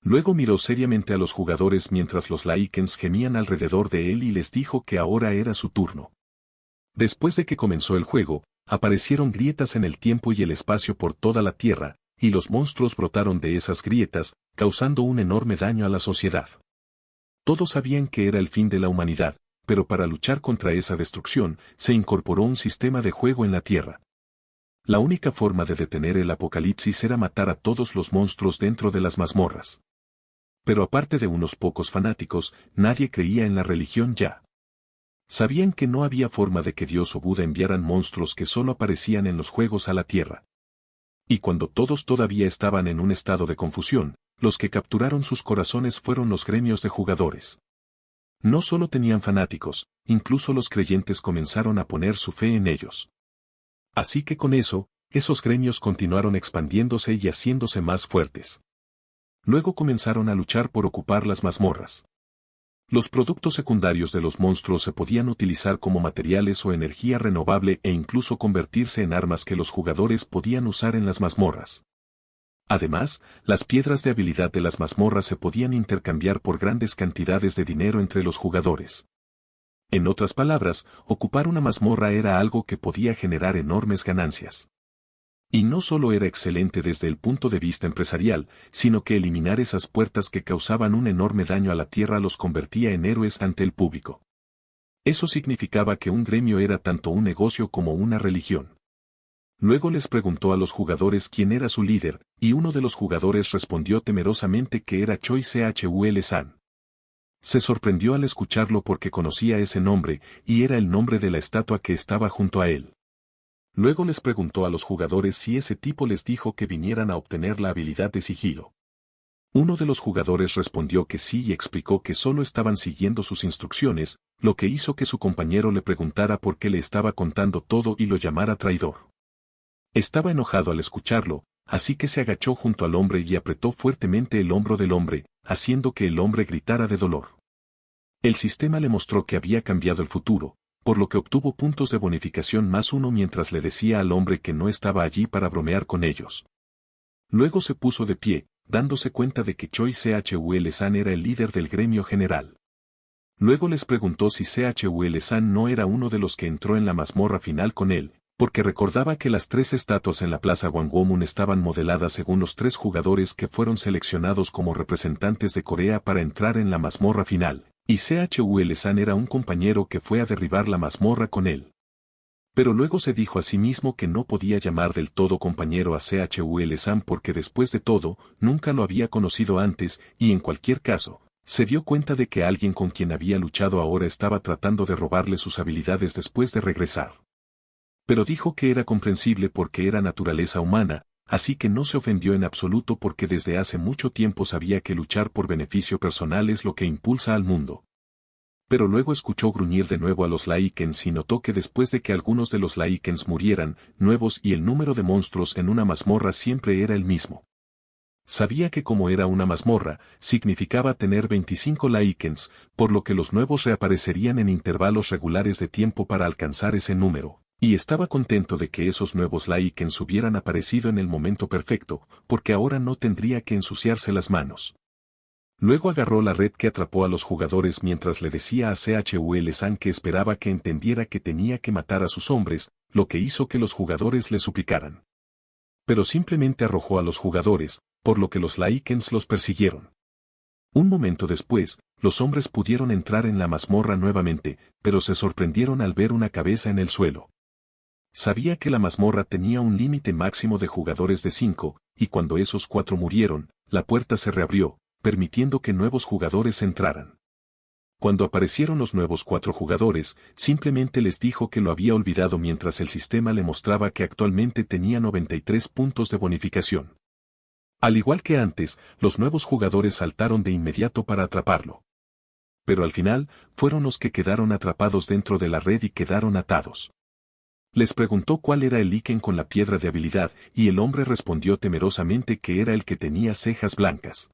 Luego miró seriamente a los jugadores mientras los Lycans gemían alrededor de él y les dijo que ahora era su turno. Después de que comenzó el juego, aparecieron grietas en el tiempo y el espacio por toda la Tierra, y los monstruos brotaron de esas grietas, causando un enorme daño a la sociedad. Todos sabían que era el fin de la humanidad, pero para luchar contra esa destrucción, se incorporó un sistema de juego en la Tierra. La única forma de detener el apocalipsis era matar a todos los monstruos dentro de las mazmorras. Pero aparte de unos pocos fanáticos, nadie creía en la religión ya. Sabían que no había forma de que Dios o Buda enviaran monstruos que solo aparecían en los juegos a la Tierra. Y cuando todos todavía estaban en un estado de confusión, los que capturaron sus corazones fueron los gremios de jugadores. No solo tenían fanáticos, incluso los creyentes comenzaron a poner su fe en ellos. Así que con eso, esos gremios continuaron expandiéndose y haciéndose más fuertes. Luego comenzaron a luchar por ocupar las mazmorras. Los productos secundarios de los monstruos se podían utilizar como materiales o energía renovable e incluso convertirse en armas que los jugadores podían usar en las mazmorras. Además, las piedras de habilidad de las mazmorras se podían intercambiar por grandes cantidades de dinero entre los jugadores. En otras palabras, ocupar una mazmorra era algo que podía generar enormes ganancias. Y no solo era excelente desde el punto de vista empresarial, sino que eliminar esas puertas que causaban un enorme daño a la tierra los convertía en héroes ante el público. Eso significaba que un gremio era tanto un negocio como una religión. Luego les preguntó a los jugadores quién era su líder, y uno de los jugadores respondió temerosamente que era Choi Chul-san. Se sorprendió al escucharlo porque conocía ese nombre, y era el nombre de la estatua que estaba junto a él. Luego les preguntó a los jugadores si ese tipo les dijo que vinieran a obtener la habilidad de sigilo. Uno de los jugadores respondió que sí y explicó que solo estaban siguiendo sus instrucciones, lo que hizo que su compañero le preguntara por qué le estaba contando todo y lo llamara traidor. Estaba enojado al escucharlo, así que se agachó junto al hombre y apretó fuertemente el hombro del hombre, haciendo que el hombre gritara de dolor. El sistema le mostró que había cambiado el futuro, por lo que obtuvo puntos de bonificación +1 mientras le decía al hombre que no estaba allí para bromear con ellos. Luego se puso de pie, dándose cuenta de que Choi Chul-san era el líder del gremio general. Luego les preguntó si Chul-san no era uno de los que entró en la mazmorra final con él, porque recordaba que las 3 estatuas en la plaza Gwanghwamun estaban modeladas según los 3 jugadores que fueron seleccionados como representantes de Corea para entrar en la mazmorra final, y Chul-san era un compañero que fue a derribar la mazmorra con él. Pero luego se dijo a sí mismo que no podía llamar del todo compañero a Chul-san porque después de todo, nunca lo había conocido antes, y en cualquier caso, se dio cuenta de que alguien con quien había luchado ahora estaba tratando de robarle sus habilidades después de regresar. Pero dijo que era comprensible porque era naturaleza humana, así que no se ofendió en absoluto porque desde hace mucho tiempo sabía que luchar por beneficio personal es lo que impulsa al mundo. Pero luego escuchó gruñir de nuevo a los Lycans y notó que después de que algunos de los Lycans murieran, nuevos y el número de monstruos en una mazmorra siempre era el mismo. Sabía que como era una mazmorra, significaba tener 25 Lycans, por lo que los nuevos reaparecerían en intervalos regulares de tiempo para alcanzar ese número. Y estaba contento de que esos nuevos Lycans hubieran aparecido en el momento perfecto, porque ahora no tendría que ensuciarse las manos. Luego agarró la red que atrapó a los jugadores mientras le decía a Chul-San que esperaba que entendiera que tenía que matar a sus hombres, lo que hizo que los jugadores le suplicaran. Pero simplemente arrojó a los jugadores, por lo que los Lycans los persiguieron. Un momento después, los hombres pudieron entrar en la mazmorra nuevamente, pero se sorprendieron al ver una cabeza en el suelo. Sabía que la mazmorra tenía un límite máximo de jugadores de 5, y cuando esos 4 murieron, la puerta se reabrió, permitiendo que nuevos jugadores entraran. Cuando aparecieron los nuevos 4 jugadores, simplemente les dijo que lo había olvidado mientras el sistema le mostraba que actualmente tenía 93 puntos de bonificación. Al igual que antes, los nuevos jugadores saltaron de inmediato para atraparlo. Pero al final, fueron los que quedaron atrapados dentro de la red y quedaron atados. Les preguntó cuál era el ítem con la piedra de habilidad, y el hombre respondió temerosamente que era el que tenía cejas blancas.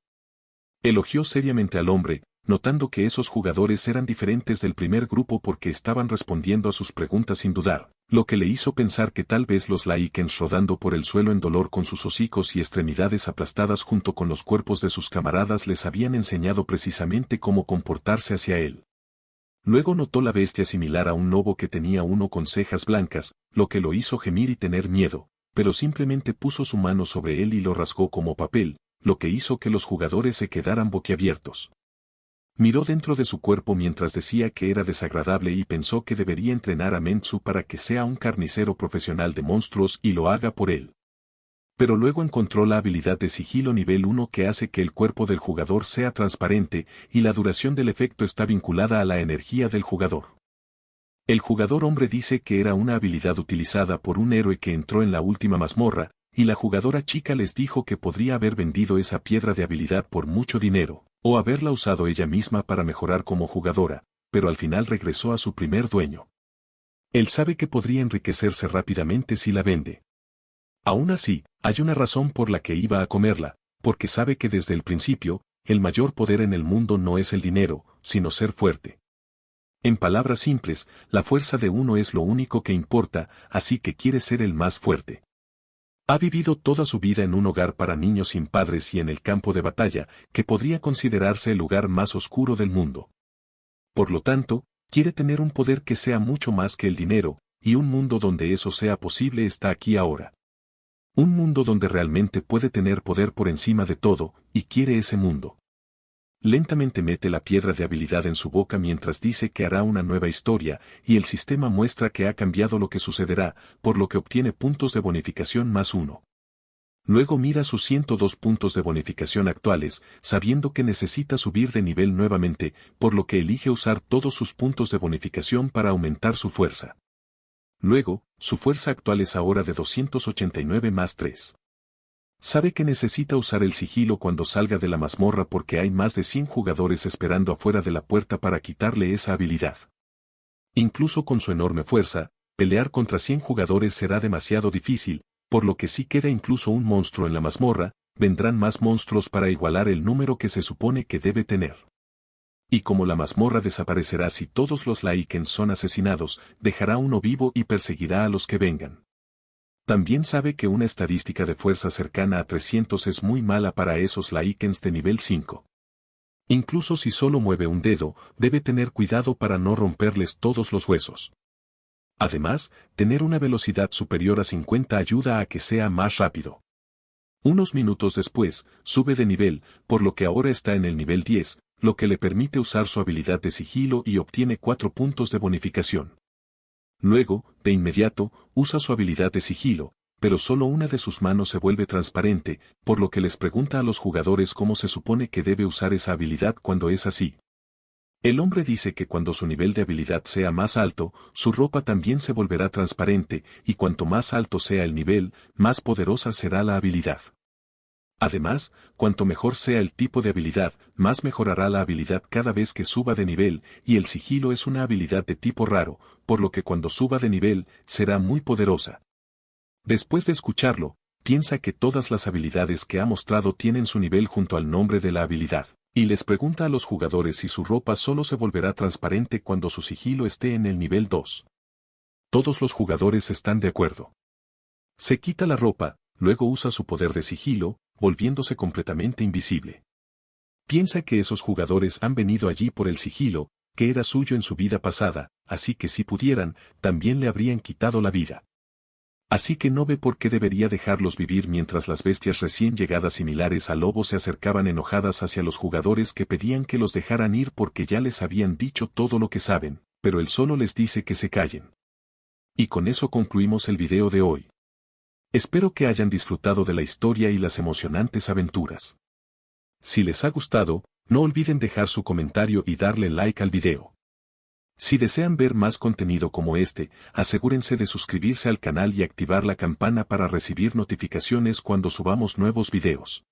Elogió seriamente al hombre, notando que esos jugadores eran diferentes del primer grupo porque estaban respondiendo a sus preguntas sin dudar, lo que le hizo pensar que tal vez los Lycans rodando por el suelo en dolor con sus hocicos y extremidades aplastadas junto con los cuerpos de sus camaradas les habían enseñado precisamente cómo comportarse hacia él. Luego notó la bestia similar a un lobo que tenía uno con cejas blancas, lo que lo hizo gemir y tener miedo, pero simplemente puso su mano sobre él y lo rasgó como papel, lo que hizo que los jugadores se quedaran boquiabiertos. Miró dentro de su cuerpo mientras decía que era desagradable y pensó que debería entrenar a Mentsu para que sea un carnicero profesional de monstruos y lo haga por él. Pero luego encontró la habilidad de sigilo nivel 1 que hace que el cuerpo del jugador sea transparente y la duración del efecto está vinculada a la energía del jugador. El jugador hombre dice que era una habilidad utilizada por un héroe que entró en la última mazmorra, y la jugadora chica les dijo que podría haber vendido esa piedra de habilidad por mucho dinero, o haberla usado ella misma para mejorar como jugadora, pero al final regresó a su primer dueño. Él sabe que podría enriquecerse rápidamente si la vende. Aún así, hay una razón por la que iba a comerla, porque sabe que desde el principio, el mayor poder en el mundo no es el dinero, sino ser fuerte. En palabras simples, la fuerza de uno es lo único que importa, así que quiere ser el más fuerte. Ha vivido toda su vida en un hogar para niños sin padres y en el campo de batalla, que podría considerarse el lugar más oscuro del mundo. Por lo tanto, quiere tener un poder que sea mucho más que el dinero, y un mundo donde eso sea posible está aquí ahora. Un mundo donde realmente puede tener poder por encima de todo, y quiere ese mundo. Lentamente mete la piedra de habilidad en su boca mientras dice que hará una nueva historia, y el sistema muestra que ha cambiado lo que sucederá, por lo que obtiene puntos de bonificación +1. Luego mira sus 102 puntos de bonificación actuales, sabiendo que necesita subir de nivel nuevamente, por lo que elige usar todos sus puntos de bonificación para aumentar su fuerza. Luego, su fuerza actual es ahora de 289 +3. Sabe que necesita usar el sigilo cuando salga de la mazmorra porque hay más de 100 jugadores esperando afuera de la puerta para quitarle esa habilidad. Incluso con su enorme fuerza, pelear contra 100 jugadores será demasiado difícil, por lo que si queda incluso un monstruo en la mazmorra, vendrán más monstruos para igualar el número que se supone que debe tener. Y como la mazmorra desaparecerá si todos los Lycans son asesinados, dejará uno vivo y perseguirá a los que vengan. También sabe que una estadística de fuerza cercana a 300 es muy mala para esos Lycans de nivel 5. Incluso si solo mueve un dedo, debe tener cuidado para no romperles todos los huesos. Además, tener una velocidad superior a 50 ayuda a que sea más rápido. Unos minutos después, sube de nivel, por lo que ahora está en el nivel 10, lo que le permite usar su habilidad de sigilo y obtiene 4 puntos de bonificación. Luego, de inmediato, usa su habilidad de sigilo, pero solo una de sus manos se vuelve transparente, por lo que les pregunta a los jugadores cómo se supone que debe usar esa habilidad cuando es así. El hombre dice que cuando su nivel de habilidad sea más alto, su ropa también se volverá transparente, y cuanto más alto sea el nivel, más poderosa será la habilidad. Además, cuanto mejor sea el tipo de habilidad, más mejorará la habilidad cada vez que suba de nivel, y el sigilo es una habilidad de tipo raro, por lo que cuando suba de nivel, será muy poderosa. Después de escucharlo, piensa que todas las habilidades que ha mostrado tienen su nivel junto al nombre de la habilidad, y les pregunta a los jugadores si su ropa solo se volverá transparente cuando su sigilo esté en el nivel 2. Todos los jugadores están de acuerdo. Se quita la ropa, luego usa su poder de sigilo, volviéndose completamente invisible. Piensa que esos jugadores han venido allí por el sigilo, que era suyo en su vida pasada, así que si pudieran, también le habrían quitado la vida. Así que no ve por qué debería dejarlos vivir mientras las bestias recién llegadas similares a lobos se acercaban enojadas hacia los jugadores que pedían que los dejaran ir porque ya les habían dicho todo lo que saben, pero él solo les dice que se callen. Y con eso concluimos el video de hoy. Espero que hayan disfrutado de la historia y las emocionantes aventuras. Si les ha gustado, no olviden dejar su comentario y darle like al video. Si desean ver más contenido como este, asegúrense de suscribirse al canal y activar la campana para recibir notificaciones cuando subamos nuevos videos.